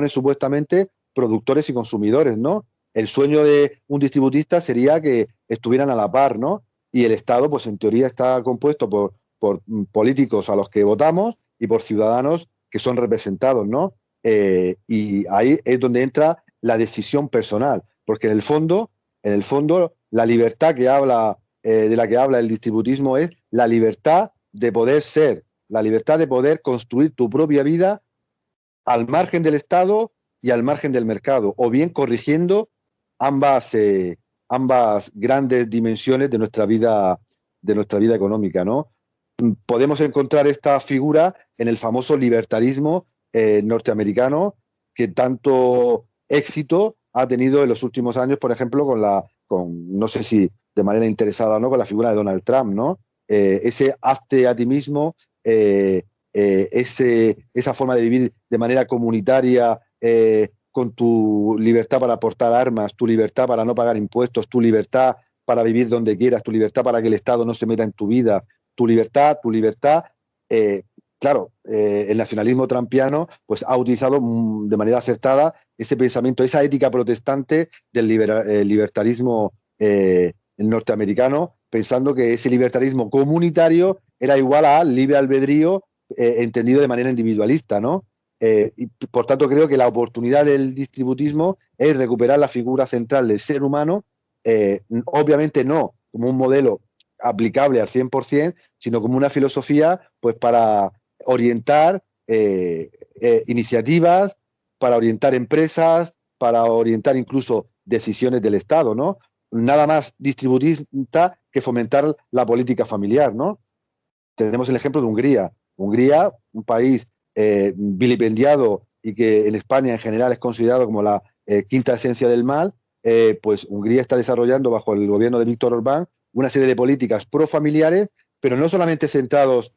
supuestamente productores y consumidores, ¿no? El sueño de un distributista sería que estuvieran a la par, ¿no? Y el Estado, pues en teoría está compuesto por políticos a los que votamos y por ciudadanos que son representados, ¿no? Y ahí es donde entra la decisión personal, porque en el fondo, la libertad que habla, de la que habla el distributismo es la libertad de poder ser, la libertad de poder construir tu propia vida al margen del Estado y al margen del mercado, o bien corrigiendo ambas grandes dimensiones de nuestra vida económica, ¿no? Podemos encontrar esta figura en el famoso libertarismo norteamericano, que tanto éxito ha tenido en los últimos años, por ejemplo, no sé si de manera interesada o no, con la figura de Donald Trump, ¿no? Ese hazte a ti mismo, esa forma de vivir de manera comunitaria, con tu libertad para portar armas, tu libertad para no pagar impuestos, tu libertad para vivir donde quieras, tu libertad para que el Estado no se meta en tu vida, tu libertad. Claro, el nacionalismo trumpiano pues, ha utilizado de manera acertada ese pensamiento, esa ética protestante del libertarismo norteamericano, pensando que ese libertarismo comunitario era igual al libre albedrío entendido de manera individualista, ¿no? Y por tanto creo que la oportunidad del distributismo es recuperar la figura central del ser humano, obviamente no como un modelo aplicable al 100%, sino como una filosofía pues para orientar iniciativas, para orientar empresas, para orientar incluso decisiones del Estado, ¿no? Nada más distributista que fomentar la política familiar, ¿no? Tenemos el ejemplo de Hungría. Hungría, un país vilipendiado y que en España en general es considerado como la quinta esencia del mal, pues Hungría está desarrollando bajo el gobierno de Víctor Orbán una serie de políticas profamiliares, pero no solamente centradas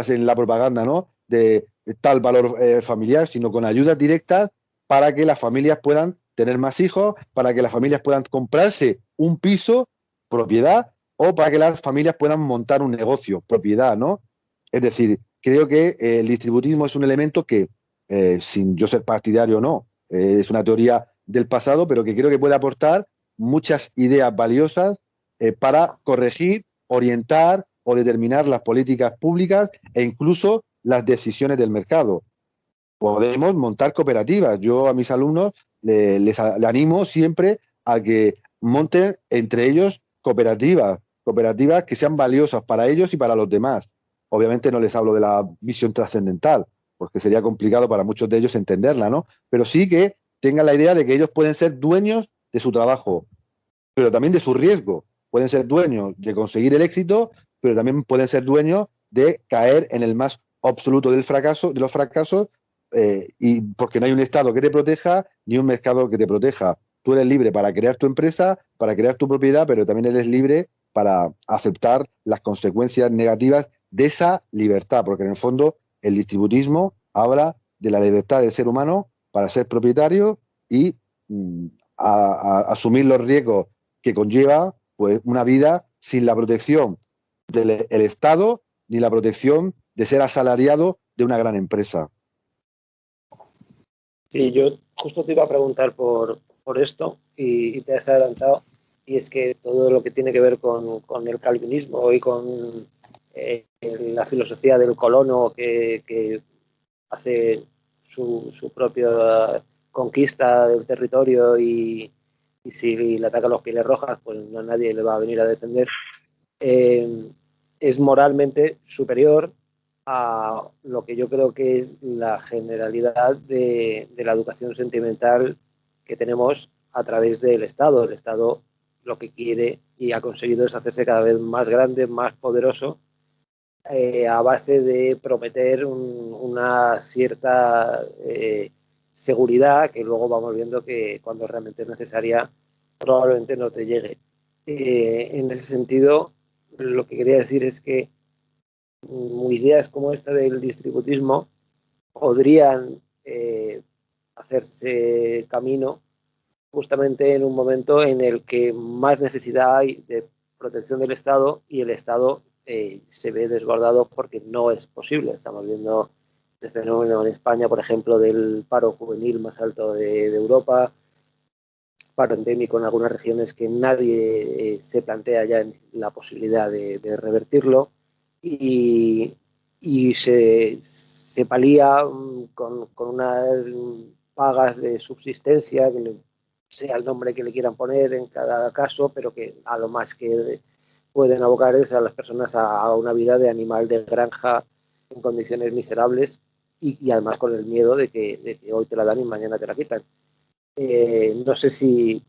en la propaganda, ¿no?, de tal valor familiar, sino con ayudas directas para que las familias puedan tener más hijos, para que las familias puedan comprarse un piso, propiedad, o para que las familias puedan montar un negocio, propiedad, ¿no? Es decir, creo que el distributismo es un elemento que, sin yo ser partidario o no, es una teoría del pasado, pero que creo que puede aportar muchas ideas valiosas para corregir, orientar o determinar las políticas públicas e incluso las decisiones del mercado. Podemos montar cooperativas. Yo a mis alumnos le animo siempre a que monten entre ellos cooperativas que sean valiosas para ellos y para los demás. Obviamente no les hablo de la visión trascendental, porque sería complicado para muchos de ellos entenderla, ¿no? Pero sí que tengan la idea de que ellos pueden ser dueños de su trabajo, pero también de su riesgo. Pueden ser dueños de conseguir el éxito, pero también pueden ser dueños de caer en el más absoluto de los fracasos, y porque no hay un Estado que te proteja ni un mercado que te proteja. Tú eres libre para crear tu empresa, para crear tu propiedad, pero también eres libre para aceptar las consecuencias negativas de esa libertad, porque en el fondo el distributismo habla de la libertad del ser humano para ser propietario y asumir los riesgos que conlleva pues una vida sin la protección del Estado ni la protección de ser asalariado de una gran empresa. Sí, yo justo te iba a preguntar por esto y te has adelantado, y es que todo lo que tiene que ver con el calvinismo y con la filosofía del colono que hace su propia conquista del territorio y si le ataca los pieles rojas, pues no nadie le va a venir a defender, es moralmente superior a lo que yo creo que es la generalidad de la educación sentimental que tenemos a través del Estado. El Estado lo que quiere y ha conseguido es hacerse cada vez más grande, más poderoso, a base de prometer una cierta seguridad que luego vamos viendo que cuando realmente es necesaria probablemente no te llegue. En ese sentido, lo que quería decir es que ideas como esta del distributismo podrían hacerse camino justamente en un momento en el que más necesidad hay de protección del Estado y el Estado se ve desbordado porque no es posible. Estamos viendo este fenómeno en España, por ejemplo, del paro juvenil más alto de Europa, paro endémico en algunas regiones que nadie se plantea ya en la posibilidad de revertirlo y se palía con unas pagas de subsistencia, que sea el nombre que le quieran poner en cada caso, pero que a lo más que pueden abocar es a las personas a una vida de animal de granja en condiciones miserables y además con el miedo de que hoy te la dan y mañana te la quitan. No sé si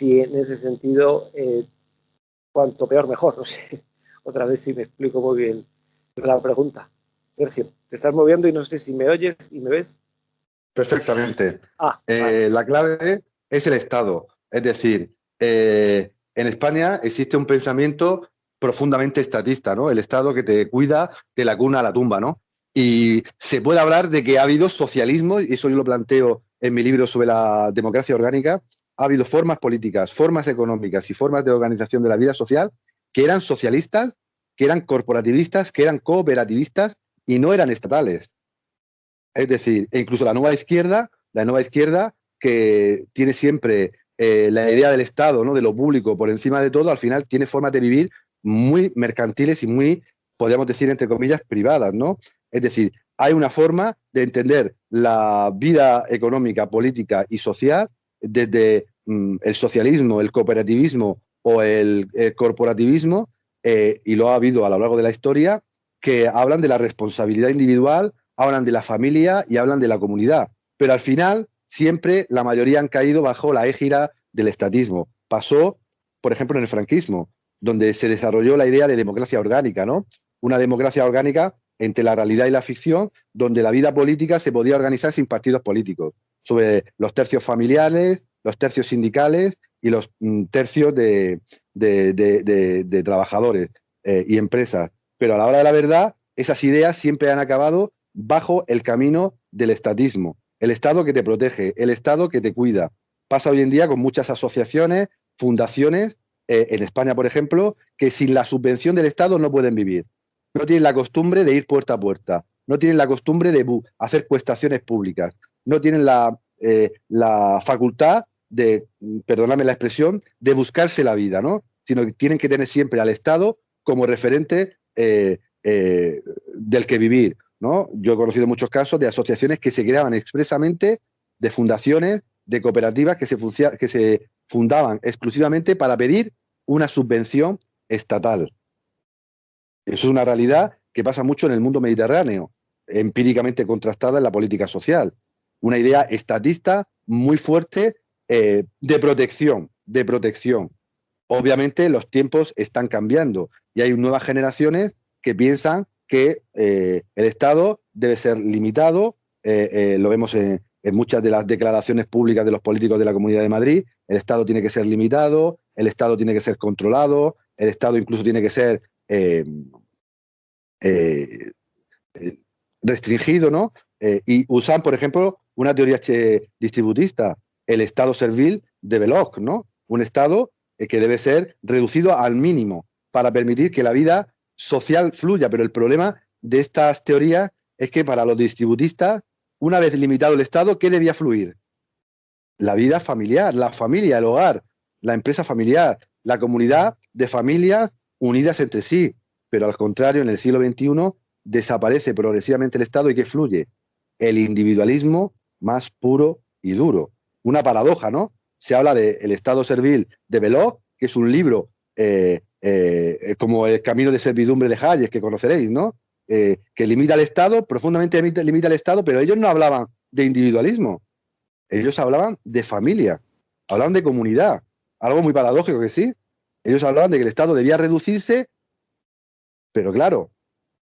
en ese sentido, cuanto peor mejor, no sé, otra vez si me explico muy bien la pregunta. Sergio, te estás moviendo y no sé si me oyes y me ves. Perfectamente. Vale. La clave es el Estado. Es decir, en España existe un pensamiento profundamente estatista, ¿no? El Estado que te cuida de la cuna a la tumba, ¿no? Y se puede hablar de que ha habido socialismo, y eso yo lo planteo en mi libro sobre la democracia orgánica. Ha habido formas políticas, formas económicas y formas de organización de la vida social que eran socialistas, que eran corporativistas, que eran cooperativistas y no eran estatales. Es decir, e incluso la nueva izquierda que tiene siempre la idea del Estado, ¿no? De lo público por encima de todo, al final tiene formas de vivir muy mercantiles y muy, podríamos decir, entre comillas, privadas, ¿no? Es decir, hay una forma de entender la vida económica, política y social desde el socialismo, el cooperativismo o el corporativismo, y lo ha habido a lo largo de la historia, que hablan de la responsabilidad individual, hablan de la familia y hablan de la comunidad. Pero al final, siempre la mayoría han caído bajo la égida del estatismo. Pasó, por ejemplo, en el franquismo, donde se desarrolló la idea de democracia orgánica, ¿no? Una democracia orgánica entre la realidad y la ficción, donde la vida política se podía organizar sin partidos políticos, sobre los tercios familiares, los tercios sindicales y los tercios de trabajadores y empresas. Pero a la hora de la verdad, esas ideas siempre han acabado bajo el camino del estatismo. El Estado que te protege, el Estado que te cuida. Pasa hoy en día con muchas asociaciones, fundaciones, en España, por ejemplo, que sin la subvención del Estado no pueden vivir. No tienen la costumbre de ir puerta a puerta, no tienen la costumbre de hacer cuestaciones públicas, no tienen la facultad de, perdóname la expresión, de buscarse la vida, ¿no? Sino que tienen que tener siempre al Estado como referente del que vivir, ¿no? Yo he conocido muchos casos de asociaciones que se creaban expresamente, de fundaciones, de cooperativas que se fundaban exclusivamente para pedir una subvención estatal. Eso es una realidad que pasa mucho en el mundo mediterráneo, empíricamente contrastada en la política social. Una idea estatista muy fuerte de protección. Obviamente los tiempos están cambiando y hay nuevas generaciones que piensan que el Estado debe ser limitado. Lo vemos en muchas de las declaraciones públicas de los políticos de la Comunidad de Madrid. El Estado tiene que ser limitado, el Estado tiene que ser controlado, el Estado incluso tiene que ser restringido, ¿no? Y usan, por ejemplo, una teoría distributista, el Estado servil de Belloc, ¿no? Un Estado que debe ser reducido al mínimo para permitir que la vida social fluya. Pero el problema de estas teorías es que para los distributistas, una vez limitado el Estado, ¿qué debía fluir? La vida familiar, la familia, el hogar, la empresa familiar, la comunidad de familias unidas entre sí. Pero al contrario, en el siglo XXI desaparece progresivamente el Estado y ¿qué fluye? El individualismo más puro y duro. Una paradoja, ¿no? Se habla del Estado servil de Belloc, que es un libro como El camino de servidumbre de Hayek, que conoceréis, ¿no? Que limita al Estado, profundamente limita al Estado, pero ellos no hablaban de individualismo, ellos hablaban de familia, hablaban de comunidad, algo muy paradójico que sí. Ellos hablaban de que el Estado debía reducirse, pero claro,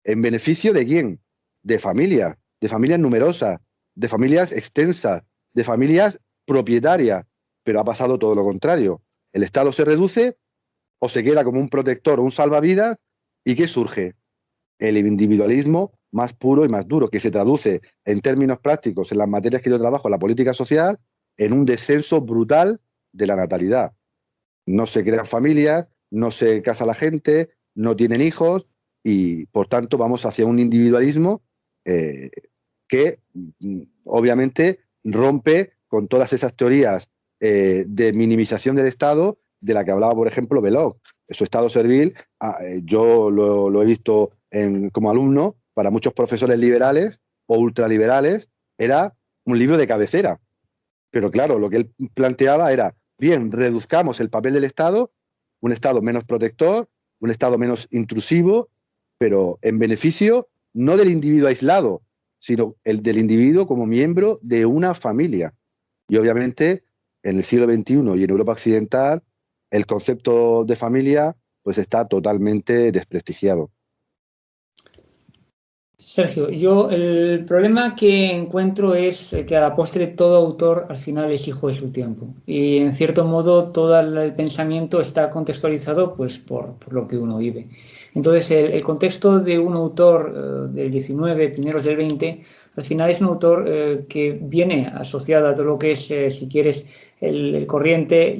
¿en beneficio de quién? De familias numerosas, de familias extensas, de familias propietarias, pero ha pasado todo lo contrario. El Estado se reduce o se queda como un protector o un salvavidas, ¿y qué surge? El individualismo más puro y más duro, que se traduce en términos prácticos en las materias que yo trabajo, la política social, en un descenso brutal de la natalidad. No se crean familias, no se casa la gente, no tienen hijos y, por tanto, vamos hacia un individualismo que, obviamente, rompe con todas esas teorías de minimización del Estado de la que hablaba, por ejemplo, Belloc. Su Estado servil, yo lo he visto como alumno, para muchos profesores liberales o ultraliberales, era un libro de cabecera. Pero claro, lo que él planteaba era, bien, reduzcamos el papel del Estado, un Estado menos protector, un Estado menos intrusivo, pero en beneficio no del individuo aislado, sino el del individuo como miembro de una familia. Y obviamente, en el siglo XXI y en Europa occidental, el concepto de familia pues está totalmente desprestigiado. Sergio, yo el problema que encuentro es que a la postre todo autor al final es hijo de su tiempo y en cierto modo todo el pensamiento está contextualizado pues por lo que uno vive. Entonces el contexto de un autor del 19, primeros del 20, al final es un autor que viene asociado a todo lo que es, si quieres, la corriente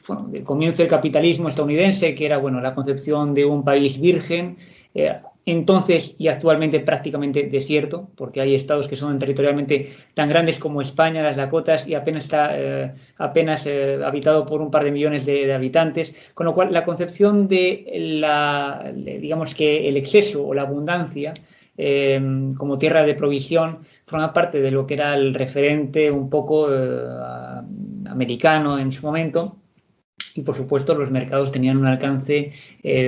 bueno, del comienzo del capitalismo estadounidense, que era bueno, la concepción de un país virgen, entonces y actualmente prácticamente desierto, porque hay estados que son territorialmente tan grandes como España, las Dakotas, y apenas está habitado por un par de millones de habitantes, con lo cual la concepción digamos que el exceso o la abundancia como tierra de provisión forma parte de lo que era el referente un poco americano en su momento. Y por supuesto los mercados tenían un alcance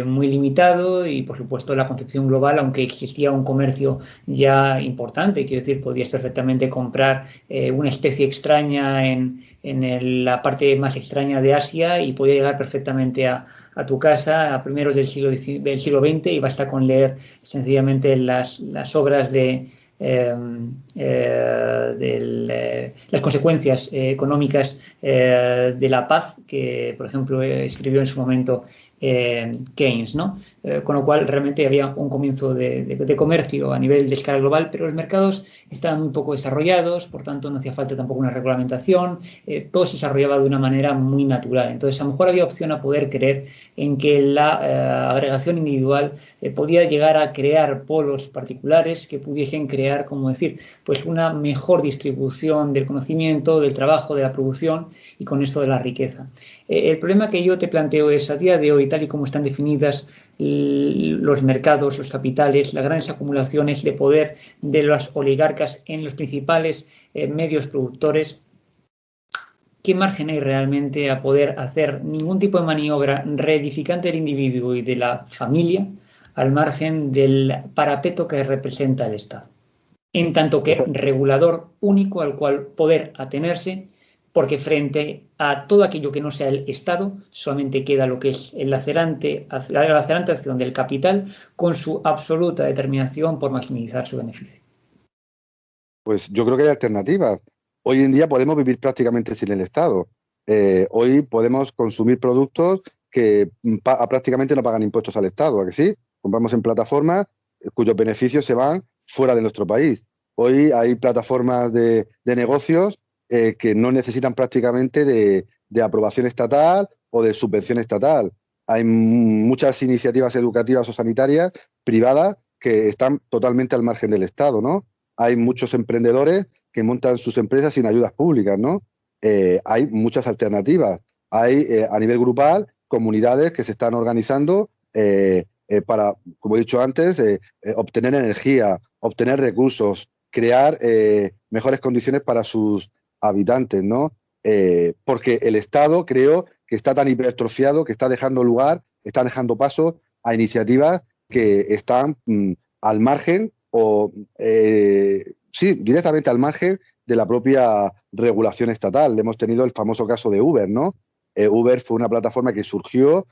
muy limitado y por supuesto la concepción global, aunque existía un comercio ya importante, quiero decir, podías perfectamente comprar una especie extraña en la parte más extraña de Asia y podía llegar perfectamente a tu casa a primeros del siglo XX y basta con leer sencillamente las obras de las consecuencias económicas de la paz que, por ejemplo, escribió en su momento Keynes, ¿no? Con lo cual realmente había un comienzo de comercio a nivel de escala global, pero los mercados estaban muy poco desarrollados, por tanto no hacía falta tampoco una regulamentación, todo se desarrollaba de una manera muy natural. Entonces a lo mejor había opción a poder creer en que la agregación individual podía llegar a crear polos particulares que pudiesen crear, como decir, pues una mejor distribución del conocimiento, del trabajo, de la producción y con esto de la riqueza. El problema que yo te planteo es, a día de hoy, tal y como están definidas los mercados, los capitales, las grandes acumulaciones de poder de los oligarcas en los principales medios productores, ¿qué margen hay realmente a poder hacer ningún tipo de maniobra reedificante del individuo y de la familia al margen del parapeto que representa el Estado? En tanto que regulador único al cual poder atenerse, porque frente a todo aquello que no sea el Estado, solamente queda lo que es la lacerante acción del capital con su absoluta determinación por maximizar su beneficio. Pues yo creo que hay alternativas. Hoy en día podemos vivir prácticamente sin el Estado. Hoy podemos consumir productos que prácticamente no pagan impuestos al Estado, ¿a que sí? Compramos en plataformas cuyos beneficios se van fuera de nuestro país. Hoy hay plataformas de negocios que no necesitan prácticamente de aprobación estatal o de subvención estatal. Hay muchas iniciativas educativas o sanitarias privadas que están totalmente al margen del Estado, ¿no? Hay muchos emprendedores que montan sus empresas sin ayudas públicas, ¿no? Hay muchas alternativas. Hay, a nivel grupal, comunidades que se están organizando para, como he dicho antes, obtener energía, obtener recursos, crear mejores condiciones para sus habitantes, ¿no? Porque el Estado, creo, que está tan hipertrofiado que está dejando paso a iniciativas que están al margen o, sí, directamente al margen de la propia regulación estatal. Hemos tenido el famoso caso de Uber, ¿no? Uber fue una plataforma que surgió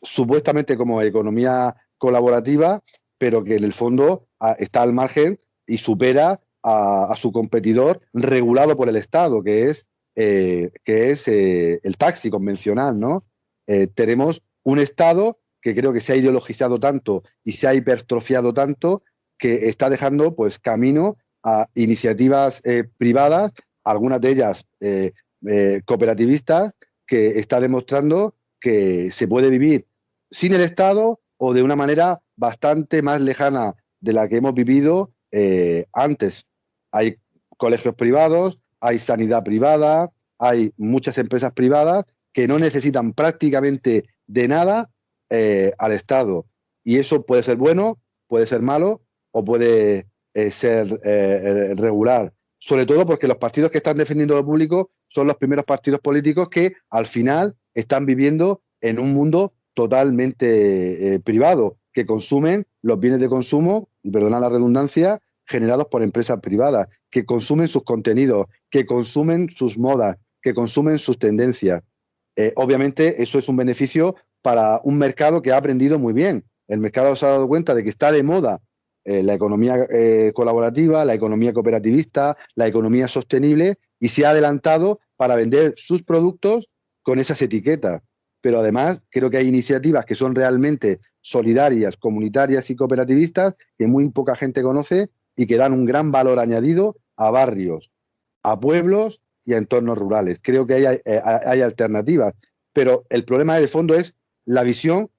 supuestamente como economía colaborativa, pero que en el fondo está al margen y supera a su competidor regulado por el Estado, que es el taxi convencional, ¿no? Tenemos un Estado que creo que se ha ideologizado tanto y se ha hipertrofiado tanto que está dejando pues camino a iniciativas privadas, algunas de ellas cooperativistas, que está demostrando que se puede vivir sin el Estado o de una manera bastante más lejana de la que hemos vivido antes. Hay colegios privados, hay sanidad privada, hay muchas empresas privadas que no necesitan prácticamente de nada al Estado. Y eso puede ser bueno, puede ser malo o puede ser regular. Sobre todo porque los partidos que están defendiendo lo público son los primeros partidos políticos que al final están viviendo en un mundo totalmente privado, que consumen los bienes de consumo, y perdona la redundancia, generados por empresas privadas, que consumen sus contenidos, que consumen sus modas, que consumen sus tendencias. Obviamente eso es un beneficio para un mercado que ha aprendido muy bien. El mercado se ha dado cuenta de que está de moda la economía colaborativa, la economía cooperativista, la economía sostenible, y se ha adelantado para vender sus productos con esas etiquetas. Pero además creo que hay iniciativas que son realmente solidarias, comunitarias y cooperativistas que muy poca gente conoce y que dan un gran valor añadido a barrios, a pueblos y a entornos rurales. Creo que hay alternativas, pero el problema de fondo es la visión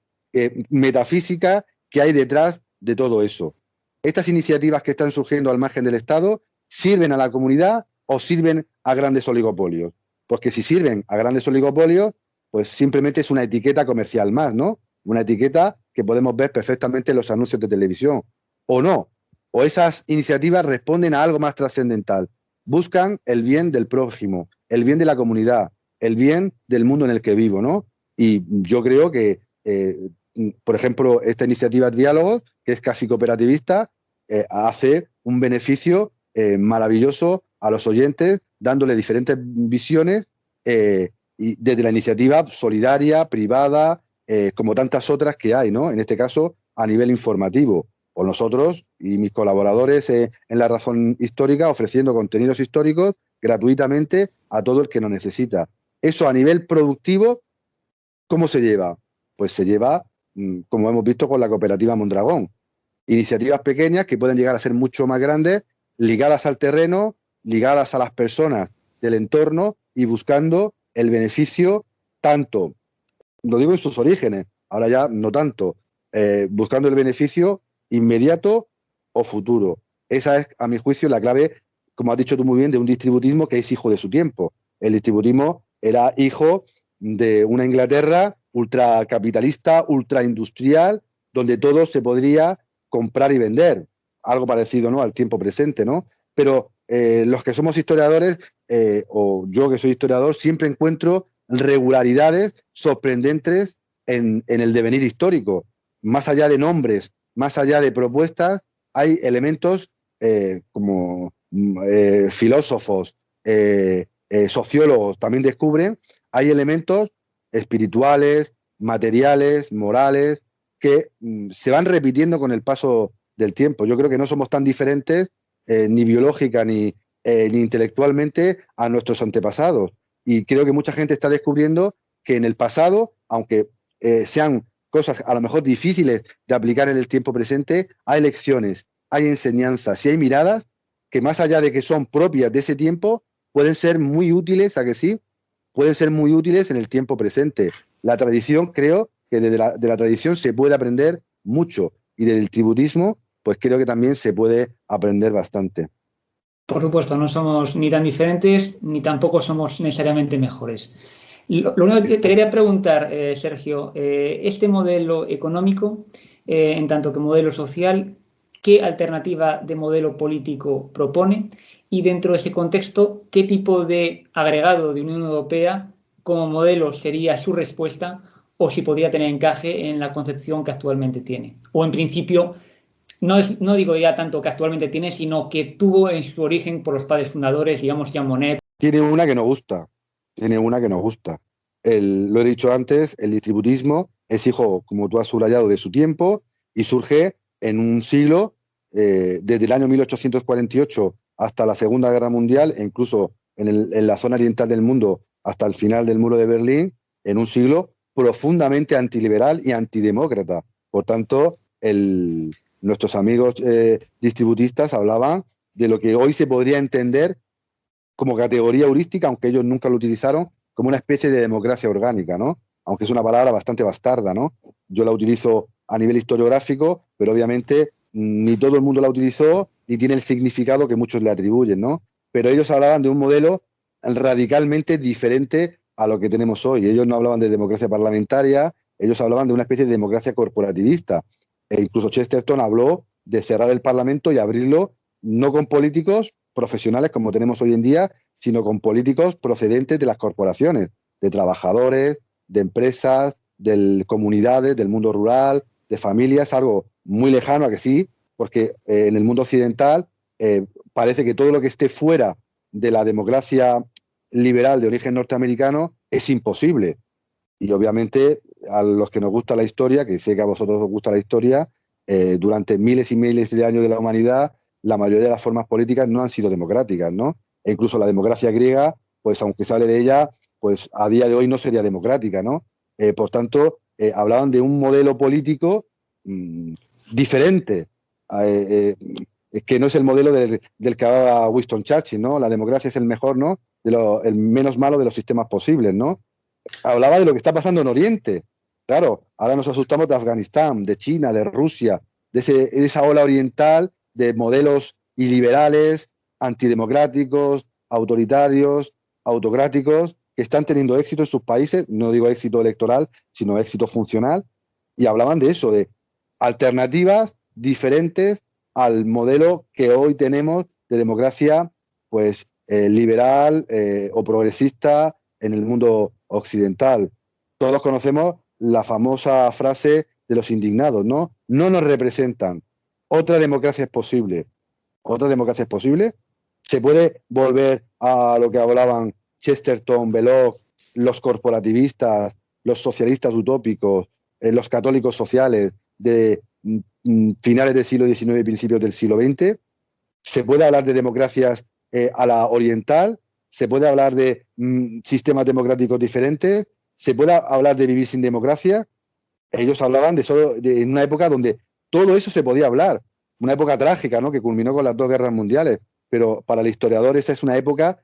metafísica que hay detrás de todo eso. Estas iniciativas que están surgiendo al margen del Estado sirven a la comunidad o sirven a grandes oligopolios. Porque si sirven a grandes oligopolios, pues simplemente es una etiqueta comercial más, ¿no? Una etiqueta que podemos ver perfectamente en los anuncios de televisión. O no, o esas iniciativas responden a algo más trascendental. Buscan el bien del prójimo, el bien de la comunidad, el bien del mundo en el que vivo, ¿no? Y yo creo que, por ejemplo, esta iniciativa Triálogos, que es casi cooperativista, hace un beneficio maravilloso a los oyentes, dándole diferentes visiones y desde la iniciativa solidaria, privada, como tantas otras que hay, ¿no? En este caso, a nivel informativo. O nosotros y mis colaboradores en La Razón Histórica ofreciendo contenidos históricos gratuitamente a todo el que lo necesita. Eso a nivel productivo, ¿cómo se lleva? Pues se lleva, como hemos visto con la cooperativa Mondragón. Iniciativas pequeñas que pueden llegar a ser mucho más grandes, ligadas al terreno, ligadas a las personas del entorno y buscando el beneficio tanto, lo digo en sus orígenes, ahora ya no tanto, buscando el beneficio inmediato o futuro. Esa es, a mi juicio, la clave, como has dicho tú muy bien, de un distributismo que es hijo de su tiempo. El distributismo era hijo de una Inglaterra ultracapitalista, ultraindustrial, donde todo se podría comprar y vender. Algo parecido, ¿no?, al tiempo presente, ¿no? Pero los que somos historiadores, o yo que soy historiador, siempre encuentro regularidades sorprendentes en el devenir histórico. Más allá de nombres, más allá de propuestas, hay elementos como filósofos, sociólogos también descubren, hay elementos espirituales, materiales, morales, que se van repitiendo con el paso del tiempo. Yo creo que no somos tan diferentes, ni biológica ni intelectualmente, a nuestros antepasados. Y creo que mucha gente está descubriendo que en el pasado, aunque sean cosas a lo mejor difíciles de aplicar en el tiempo presente, hay lecciones, hay enseñanzas y hay miradas que, más allá de que son propias de ese tiempo, pueden ser muy útiles, ¿a que sí? Pueden ser muy útiles en el tiempo presente. La tradición, creo que de la tradición se puede aprender mucho, y del tributismo, pues creo que también se puede aprender bastante. Por supuesto, no somos ni tan diferentes ni tampoco somos necesariamente mejores. Lo único que te quería preguntar, Sergio, este modelo económico, en tanto que modelo social, ¿qué alternativa de modelo político propone? Y dentro de ese contexto, ¿qué tipo de agregado de Unión Europea como modelo sería su respuesta o si podría tener encaje en la concepción que actualmente tiene? O en principio, no digo ya tanto que actualmente tiene, sino que tuvo en su origen por los padres fundadores, digamos, Jean Monnet. Tiene una que nos gusta, tiene una que nos gusta. Lo he dicho antes, el distributismo es hijo, como tú has subrayado, de su tiempo y surge en un siglo, desde el año 1848 hasta la Segunda Guerra Mundial, e incluso en la zona oriental del mundo hasta el final del muro de Berlín, en un siglo profundamente antiliberal y antidemócrata. Por tanto, nuestros amigos distributistas hablaban de lo que hoy se podría entender como categoría heurística, aunque ellos nunca lo utilizaron, como una especie de democracia orgánica, ¿no? Aunque es una palabra bastante bastarda, ¿no? Yo la utilizo a nivel historiográfico, pero obviamente ni todo el mundo la utilizó ni tiene el significado que muchos le atribuyen, ¿no? Pero ellos hablaban de un modelo radicalmente diferente a lo que tenemos hoy. Ellos no hablaban de democracia parlamentaria, ellos hablaban de una especie de democracia corporativista. E incluso Chesterton habló de cerrar el Parlamento y abrirlo no con políticos profesionales como tenemos hoy en día, sino con políticos procedentes de las corporaciones, de trabajadores, de empresas, de comunidades, del mundo rural, de familias, algo muy lejano a que sí, porque en el mundo occidental parece que todo lo que esté fuera de la democracia liberal de origen norteamericano es imposible. Y obviamente a los que nos gusta la historia, que sé que a vosotros os gusta la historia, durante miles y miles de años de la humanidad, la mayoría de las formas políticas no han sido democráticas, ¿no? E incluso la democracia griega, pues aunque sale de ella, pues a día de hoy no sería democrática, ¿no? Por tanto, hablaban de un modelo político diferente, que no es el modelo del que hablaba Winston Churchill, ¿no? La democracia es el mejor, ¿no? El menos malo de los sistemas posibles, ¿no? Hablaba de lo que está pasando en Oriente. Claro, ahora nos asustamos de Afganistán, de China, de Rusia, de esa ola oriental de modelos iliberales, antidemocráticos, autoritarios, autocráticos, que están teniendo éxito en sus países, no digo éxito electoral, sino éxito funcional, y hablaban de eso, de alternativas diferentes al modelo que hoy tenemos de democracia, pues, liberal o progresista en el mundo occidental. Todos conocemos la famosa frase de los indignados, ¿no? No nos representan. Otra democracia es posible. Otra democracia es posible. Se puede volver a lo que hablaban Chesterton, Belloc, los corporativistas, los socialistas utópicos, los católicos sociales de finales del siglo XIX y principios del siglo XX. Se puede hablar de democracias a la oriental, se puede hablar de sistemas democráticos diferentes, se puede hablar de vivir sin democracia. Ellos hablaban de una época donde todo eso se podía hablar, una época trágica, ¿no? Que culminó con las dos guerras mundiales, pero para el historiador esa es una época,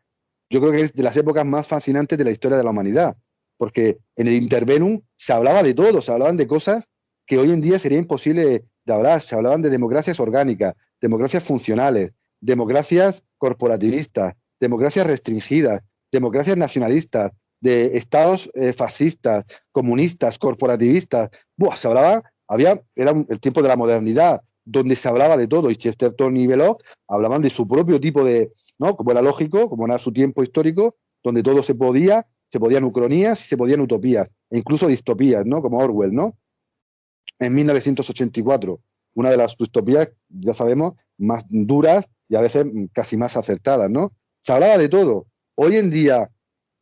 yo creo que es de las épocas más fascinantes de la historia de la humanidad, porque en el interbellum se hablaba de todo, se hablaban de cosas que hoy en día sería imposible de hablar, se hablaban de democracias orgánicas, democracias funcionales, democracias corporativistas, democracias restringidas, democracias nacionalistas, de estados fascistas, comunistas, corporativistas. Buah, se hablaba, era el tiempo de la modernidad, donde se hablaba de todo, y Chesterton y Belloc hablaban de su propio tipo de, ¿no? Como era lógico, como era su tiempo histórico, donde todo se podían ucronías y se podían utopías, e incluso distopías, ¿no? Como Orwell, ¿no? En 1984, una de las distopías, ya sabemos, más duras y a veces casi más acertadas, ¿no? Se hablaba de todo. Hoy en día,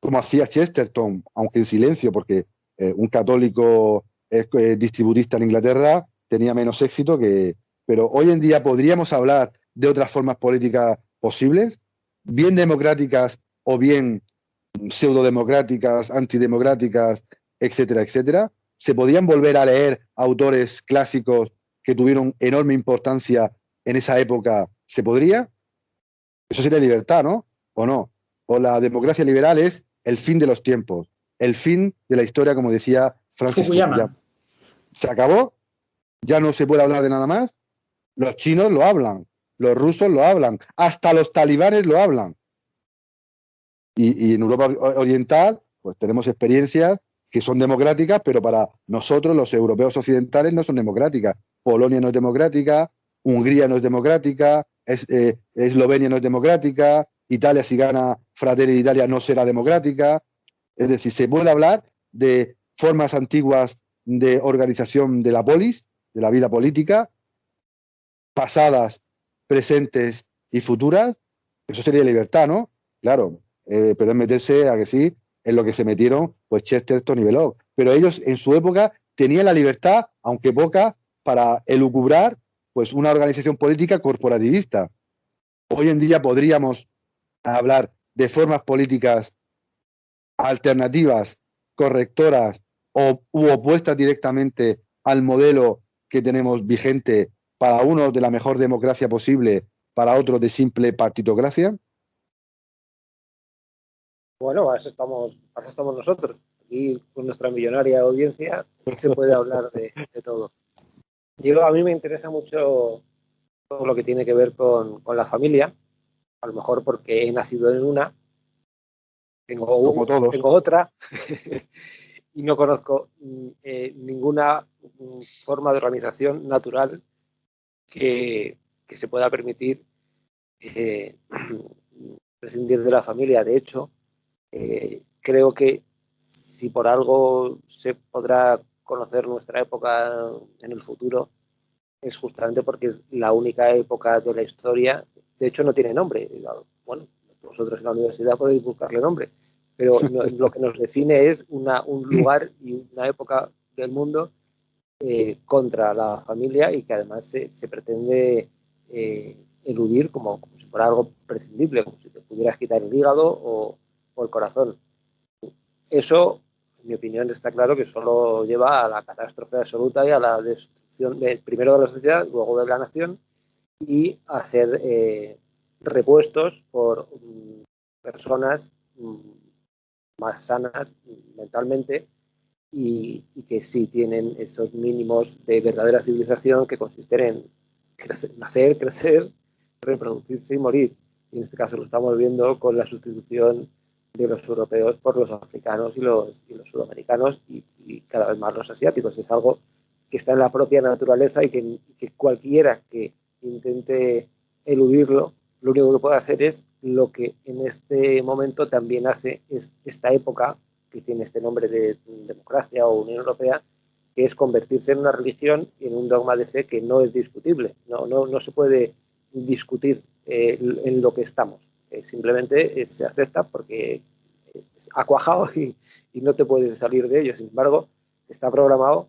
como hacía Chesterton, aunque en silencio, porque un católico distributista en Inglaterra tenía menos éxito que... Pero hoy en día podríamos hablar de otras formas políticas posibles, bien democráticas o bien pseudodemocráticas, antidemocráticas, etcétera, etcétera. Se podían volver a leer autores clásicos que tuvieron enorme importancia en esa época. ¿Se podría? Eso sería libertad, ¿no? ¿O no? O la democracia liberal es el fin de los tiempos, el fin de la historia, como decía Francis Fukuyama. ¿Se acabó? ¿Ya no se puede hablar de nada más? Los chinos lo hablan, los rusos lo hablan, hasta los talibanes lo hablan. Y en Europa Oriental, pues tenemos experiencias que son democráticas, pero para nosotros, los europeos occidentales, no son democráticas. Polonia no es democrática, Hungría no es democrática, Eslovenia no es democrática, Italia, si gana Fratelli d'Italia, no será democrática. Es decir, se puede hablar de formas antiguas de organización de la polis, de la vida política, pasadas, presentes y futuras. Eso sería libertad, ¿no? Claro, pero es meterse, a que sí, en lo que se metieron pues Chesterton y Belloc. Pero ellos en su época tenían la libertad, aunque poca, para elucubrar pues una organización política corporativista. Hoy en día podríamos hablar de formas políticas alternativas, correctoras u opuestas directamente al modelo que tenemos vigente, para unos de la mejor democracia posible, para otros de simple partitocracia. Bueno, a eso estamos nosotros. Aquí con nuestra millonaria audiencia se puede hablar de todo. A mí me interesa mucho todo lo que tiene que ver con la familia, a lo mejor porque he nacido en una, tengo otra y no conozco ninguna forma de organización natural que se pueda permitir prescindir de la familia. De hecho, creo que si por algo se podrá conocer nuestra época en el futuro, es justamente porque es la única época de la historia. De hecho, no tiene nombre. Bueno, vosotros en la universidad podéis buscarle nombre, pero lo que nos define es un lugar y una época del mundo contra la familia, y que además se pretende eludir como si fuera algo prescindible, como si te pudieras quitar el hígado o el corazón. Eso, en mi opinión, está claro que solo lleva a la catástrofe absoluta y a la destrucción primero de la sociedad, luego de la nación, y a ser repuestos por personas más sanas mentalmente y que sí tienen esos mínimos de verdadera civilización, que consisten en nacer, crecer, reproducirse y morir. Y en este caso lo estamos viendo con la sustitución de los europeos por los africanos y los sudamericanos, y cada vez más los asiáticos. Es algo que está en la propia naturaleza y que cualquiera que intente eludirlo, lo único que puede hacer es lo que en este momento también hace esta época, que tiene este nombre de democracia o Unión Europea, que es convertirse en una religión y en un dogma de fe que no es discutible. No se puede discutir en lo que estamos. Simplemente se acepta porque ha cuajado y no te puedes salir de ello. Sin embargo, está programado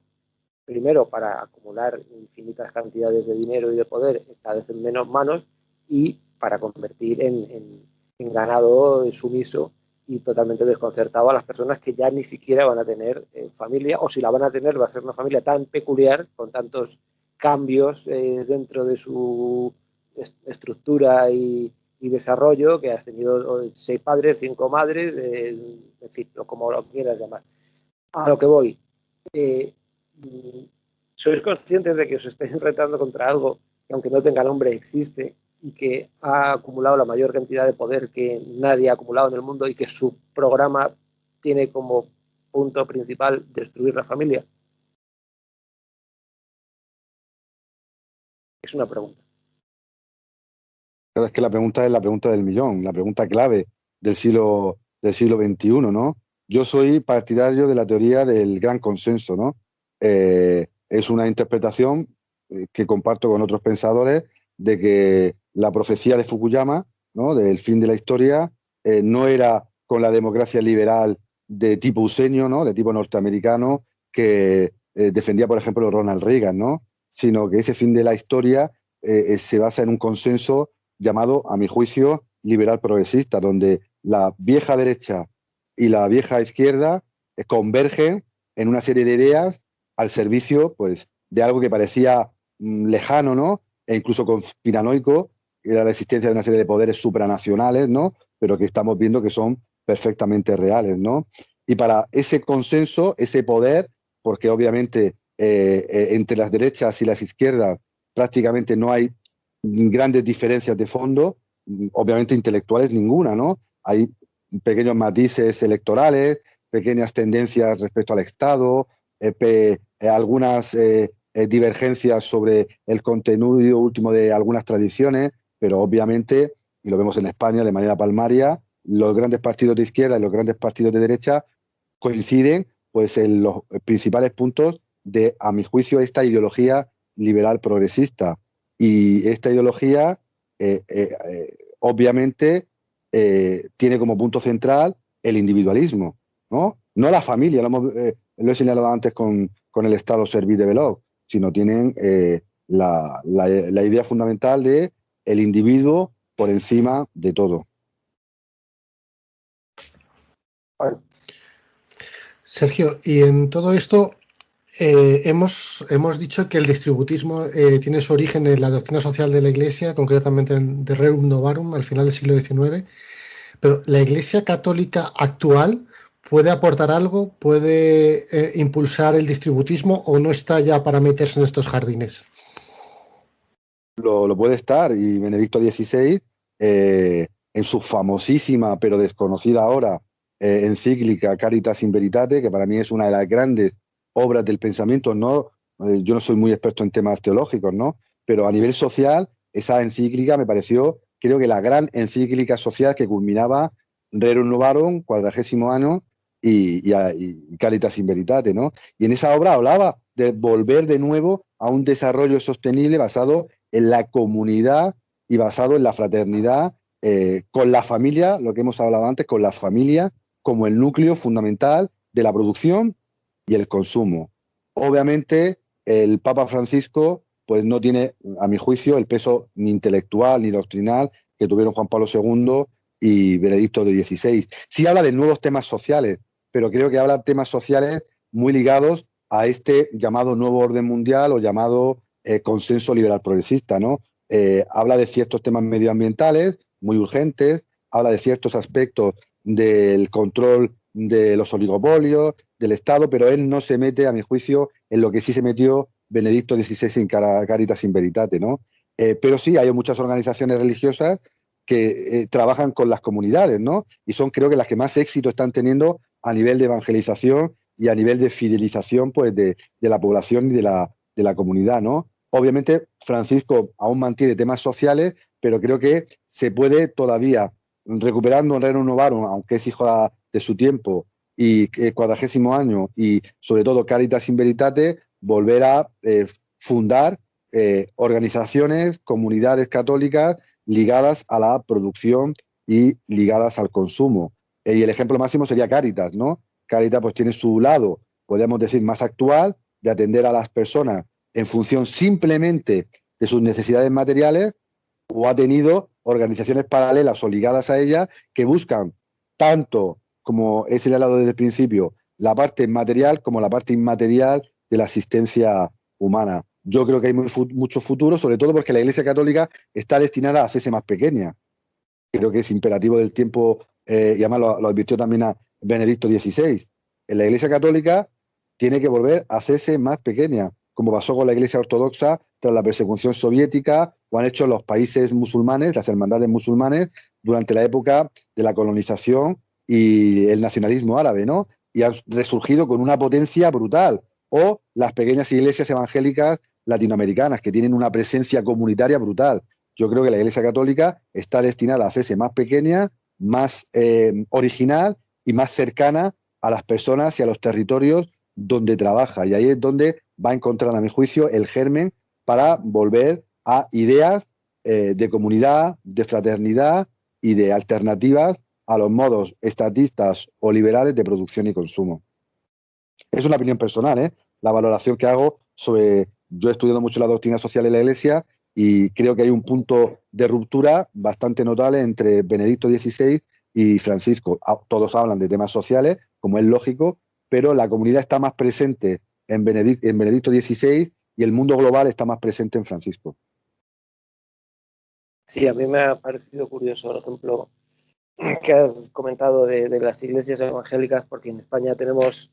primero para acumular infinitas cantidades de dinero y de poder cada vez en menos manos, y para convertir en ganado sumiso y totalmente desconcertado a las personas que ya ni siquiera van a tener familia, o si la van a tener va a ser una familia tan peculiar, con tantos cambios dentro de su estructura y desarrollo, que has tenido 6 padres, 5 madres, en fin, como lo quieras llamar. A lo que voy, sois conscientes de que os estáis enfrentando contra algo que, aunque no tenga nombre, existe, y que ha acumulado la mayor cantidad de poder que nadie ha acumulado en el mundo, y que su programa tiene como punto principal destruir la familia. Es una pregunta. Claro, es que la pregunta es la pregunta del millón, la pregunta clave del siglo XXI, ¿no? Yo soy partidario de la teoría del gran consenso, ¿no? Es una interpretación que comparto con otros pensadores, de que la profecía de Fukuyama, ¿no?, del fin de la historia, no era con la democracia liberal de tipo useño, ¿no?, de tipo norteamericano, que defendía, por ejemplo, Ronald Reagan, ¿no?, sino que ese fin de la historia se basa en un consenso llamado, a mi juicio, liberal progresista, donde la vieja derecha y la vieja izquierda convergen en una serie de ideas al servicio, pues, de algo que parecía lejano, ¿no?, e incluso conspiranoico, que era la existencia de una serie de poderes supranacionales, ¿no?, pero que estamos viendo que son perfectamente reales, ¿no? Y para ese consenso, ese poder, porque obviamente entre las derechas y las izquierdas prácticamente no hay grandes diferencias de fondo, obviamente intelectuales ninguna, ¿no? Hay pequeños matices electorales, pequeñas tendencias respecto al Estado, algunas divergencias sobre el contenido último de algunas tradiciones, pero obviamente, y lo vemos en España de manera palmaria, los grandes partidos de izquierda y los grandes partidos de derecha coinciden pues en los principales puntos de, a mi juicio, esta ideología liberal progresista. Y esta ideología, obviamente, tiene como punto central el individualismo, ¿no? No la familia, lo he señalado antes con el Estado servil de Belloc, sino tienen la idea fundamental de el individuo por encima de todo. Sergio, y en todo esto hemos dicho que el distributismo tiene su origen en la doctrina social de la Iglesia, concretamente en De Rerum Novarum, al final del siglo XIX, pero ¿la Iglesia católica actual puede aportar algo, puede impulsar el distributismo o no está ya para meterse en estos jardines? Lo puede estar, y Benedicto XVI, en su famosísima pero desconocida ahora encíclica Caritas in Veritate, que para mí es una de las grandes obras del pensamiento, no, yo no soy muy experto en temas teológicos, ¿no? Pero a nivel social, esa encíclica me pareció, creo que la gran encíclica social que culminaba Rerum Novarum, 40º año, y Caritas in Veritate, ¿no? Y en esa obra hablaba de volver de nuevo a un desarrollo sostenible basado en la comunidad y basado en la fraternidad, con la familia, lo que hemos hablado antes, con la familia como el núcleo fundamental de la producción y el consumo. Obviamente, el Papa Francisco pues no tiene, a mi juicio, el peso ni intelectual ni doctrinal que tuvieron Juan Pablo II y Benedicto XVI. Sí habla de nuevos temas sociales, pero creo que habla de temas sociales muy ligados a este llamado nuevo orden mundial o llamado consenso liberal progresista, ¿no? Habla de ciertos temas medioambientales muy urgentes, habla de ciertos aspectos del control de los oligopolios, del Estado, pero él no se mete, a mi juicio, en lo que sí se metió Benedicto XVI en Caritas in Veritate, ¿no? Pero sí, hay muchas organizaciones religiosas que trabajan con las comunidades, ¿no? Y son, creo que, las que más éxito están teniendo a nivel de evangelización y a nivel de fidelización, pues, de la población y de la comunidad, ¿no? Obviamente, Francisco aún mantiene temas sociales, pero creo que se puede todavía, recuperando Rerum Novarum, aunque es hijo de su tiempo, y 40º año, y sobre todo Caritas in Veritate, volver a fundar organizaciones, comunidades católicas ligadas a la producción y ligadas al consumo. Y el ejemplo máximo sería Caritas, ¿no? Caritas pues tiene su lado, podemos decir, más actual, de atender a las personas en función simplemente de sus necesidades materiales, o ha tenido organizaciones paralelas o ligadas a ellas que buscan tanto, como he señalado desde el principio, la parte material como la parte inmaterial de la asistencia humana. Yo creo que hay mucho futuro, sobre todo porque la Iglesia Católica está destinada a hacerse más pequeña. Creo que es imperativo del tiempo, y además lo advirtió también a Benedicto XVI. La Iglesia Católica tiene que volver a hacerse más pequeña, como pasó con la Iglesia Ortodoxa tras la persecución soviética, o han hecho los países musulmanes, las hermandades musulmanes, durante la época de la colonización y el nacionalismo árabe, ¿no? Y han resurgido con una potencia brutal. O las pequeñas iglesias evangélicas latinoamericanas, que tienen una presencia comunitaria brutal. Yo creo que la Iglesia Católica está destinada a hacerse más pequeña, más original y más cercana a las personas y a los territorios donde trabaja. Y ahí es donde va a encontrar, a mi juicio, el germen para volver a ideas de comunidad, de fraternidad y de alternativas a los modos estatistas o liberales de producción y consumo. Es una opinión personal, ¿eh? La valoración que hago sobre... Yo he estudiado mucho la doctrina social de la Iglesia y creo que hay un punto de ruptura bastante notable entre Benedicto XVI y Francisco. Todos hablan de temas sociales, como es lógico, pero la comunidad está más presente en Benedicto XVI y el mundo global está más presente en Francisco. Sí, a mí me ha parecido curioso, por ejemplo, que has comentado de las iglesias evangélicas, porque en España tenemos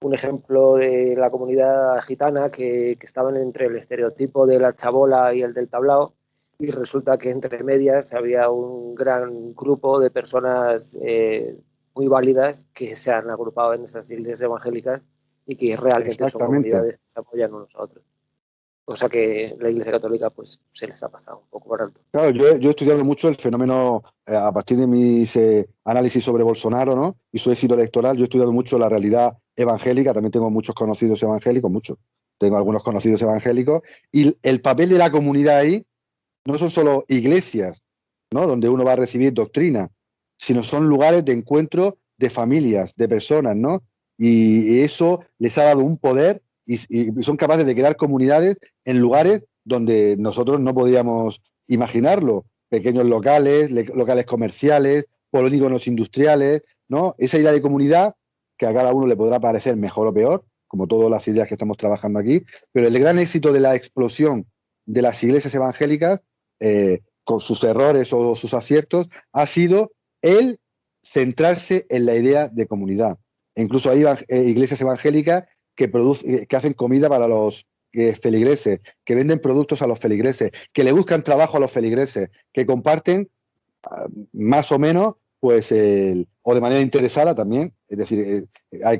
un ejemplo de la comunidad gitana que estaban entre el estereotipo de la chabola y el del tablao, y resulta que entre medias había un gran grupo de personas muy válidas que se han agrupado en estas iglesias evangélicas y que realmente son comunidades que se apoyan unos a otros. Cosa que la Iglesia Católica pues se les ha pasado un poco por alto. Claro, yo he estudiado mucho el fenómeno a partir de mis análisis sobre Bolsonaro, ¿no? Y su éxito electoral. Yo he estudiado mucho la realidad evangélica, también tengo muchos conocidos evangélicos, muchos. Tengo algunos conocidos evangélicos. Y el papel de la comunidad ahí no son solo iglesias, ¿no? Donde uno va a recibir doctrina, sino son lugares de encuentro de familias, de personas, ¿no? Y eso les ha dado un poder y son capaces de crear comunidades en lugares donde nosotros no podíamos imaginarlo. Pequeños locales, locales comerciales, polígonos industriales, ¿no? Esa idea de comunidad que a cada uno le podrá parecer mejor o peor, como todas las ideas que estamos trabajando aquí, pero el gran éxito de la explosión de las iglesias evangélicas, con sus errores o sus aciertos, ha sido el centrarse en la idea de comunidad. E incluso hay iglesias evangélicas que hacen comida para los feligreses, que venden productos a los feligreses, que le buscan trabajo a los feligreses, que comparten más o menos, pues, o de manera interesada también, es decir,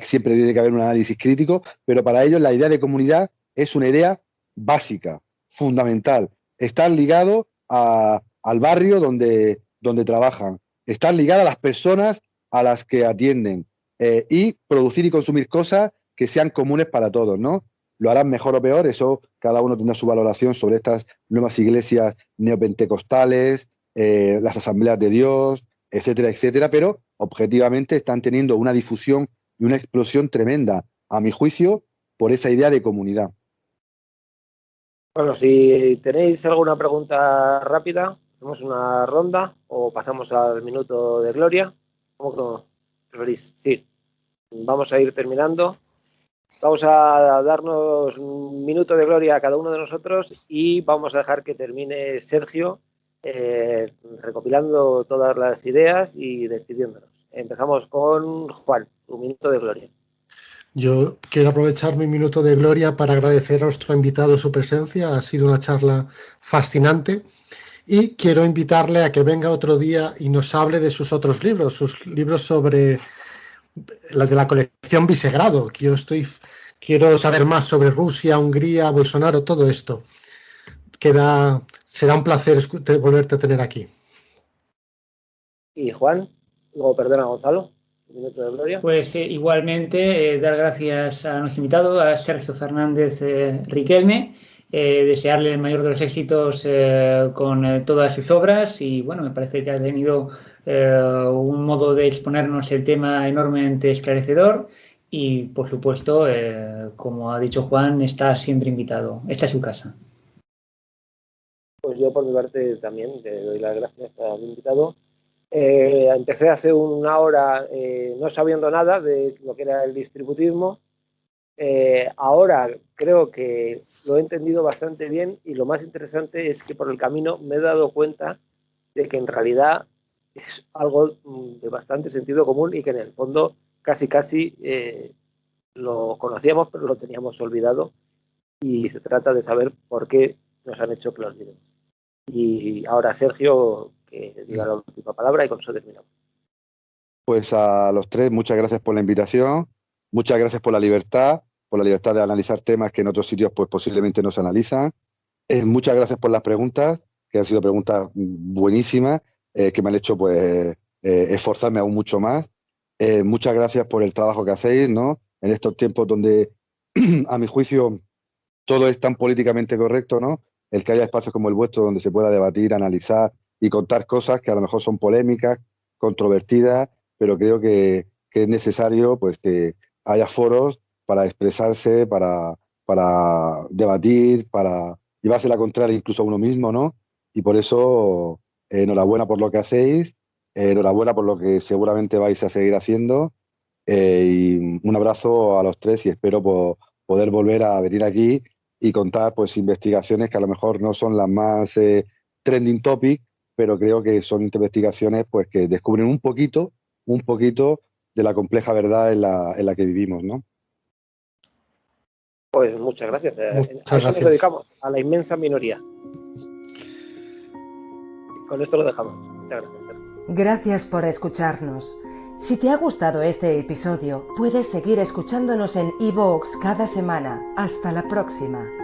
siempre tiene que haber un análisis crítico, pero para ellos la idea de comunidad es una idea básica, fundamental. Estar ligado al barrio donde trabajan, estar ligado a las personas a las que atienden y producir y consumir cosas que sean comunes para todos, ¿no? Lo harán mejor o peor, eso cada uno tendrá su valoración sobre estas nuevas iglesias neopentecostales, las asambleas de Dios, etcétera, etcétera, pero objetivamente están teniendo una difusión y una explosión tremenda, a mi juicio, por esa idea de comunidad. Bueno, si tenéis alguna pregunta rápida, hacemos una ronda o pasamos al minuto de gloria. ¿Cómo preferís? Sí, vamos a ir terminando. Vamos a darnos un minuto de gloria a cada uno de nosotros y vamos a dejar que termine Sergio recopilando todas las ideas y despidiéndonos. Empezamos con Juan, tu minuto de gloria. Yo quiero aprovechar mi minuto de gloria para agradecer a nuestro invitado su presencia. Ha sido una charla fascinante y quiero invitarle a que venga otro día y nos hable de sus otros libros, sus libros sobre la de la colección Visegrado. Quiero saber más sobre Rusia, Hungría, Bolsonaro, todo esto. Será un placer volverte a tener aquí. Y Juan, luego perdona Gonzalo. Minuto de gloria. Pues igualmente dar gracias a nuestro invitado, a Sergio Fernández Riquelme, desearle el mayor de los éxitos con todas sus obras y bueno, me parece que ha tenido un modo de exponernos el tema enormemente esclarecedor y por supuesto, como ha dicho Juan, está siempre invitado. Esta es su casa. Pues yo por mi parte también le doy las gracias a mi invitado. Empecé hace una hora no sabiendo nada de lo que era el distributismo. Ahora creo que lo he entendido bastante bien y lo más interesante es que por el camino me he dado cuenta de que en realidad es algo de bastante sentido común y que en el fondo casi lo conocíamos pero lo teníamos olvidado y se trata de saber por qué nos han hecho que lo olvidemos. Y ahora Sergio, que diga la última palabra y con eso terminamos. Pues a los tres, muchas gracias por la invitación, muchas gracias por la libertad de analizar temas que en otros sitios pues posiblemente no se analizan. Muchas gracias por las preguntas, que han sido preguntas buenísimas, que me han hecho pues esforzarme aún mucho más. Muchas gracias por el trabajo que hacéis, ¿no? En estos tiempos donde, a mi juicio, todo es tan políticamente correcto, ¿no? El que haya espacios como el vuestro donde se pueda debatir, analizar y contar cosas que a lo mejor son polémicas, controvertidas, pero creo que es necesario pues que haya foros para expresarse, para debatir, para llevarse la contraria incluso a uno mismo, ¿no? Y por eso, enhorabuena por lo que hacéis, enhorabuena por lo que seguramente vais a seguir haciendo, y un abrazo a los tres y espero poder volver a venir aquí y contar pues investigaciones que a lo mejor no son las más trending topic, pero creo que son investigaciones pues que descubren un poquito de la compleja verdad en la que vivimos, ¿no? Pues muchas gracias. Muchas a eso gracias. nos dedicamos, a la inmensa minoría. Con esto lo dejamos. Muchas gracias. Gracias por escucharnos. Si te ha gustado este episodio, puedes seguir escuchándonos en iVoox cada semana. Hasta la próxima.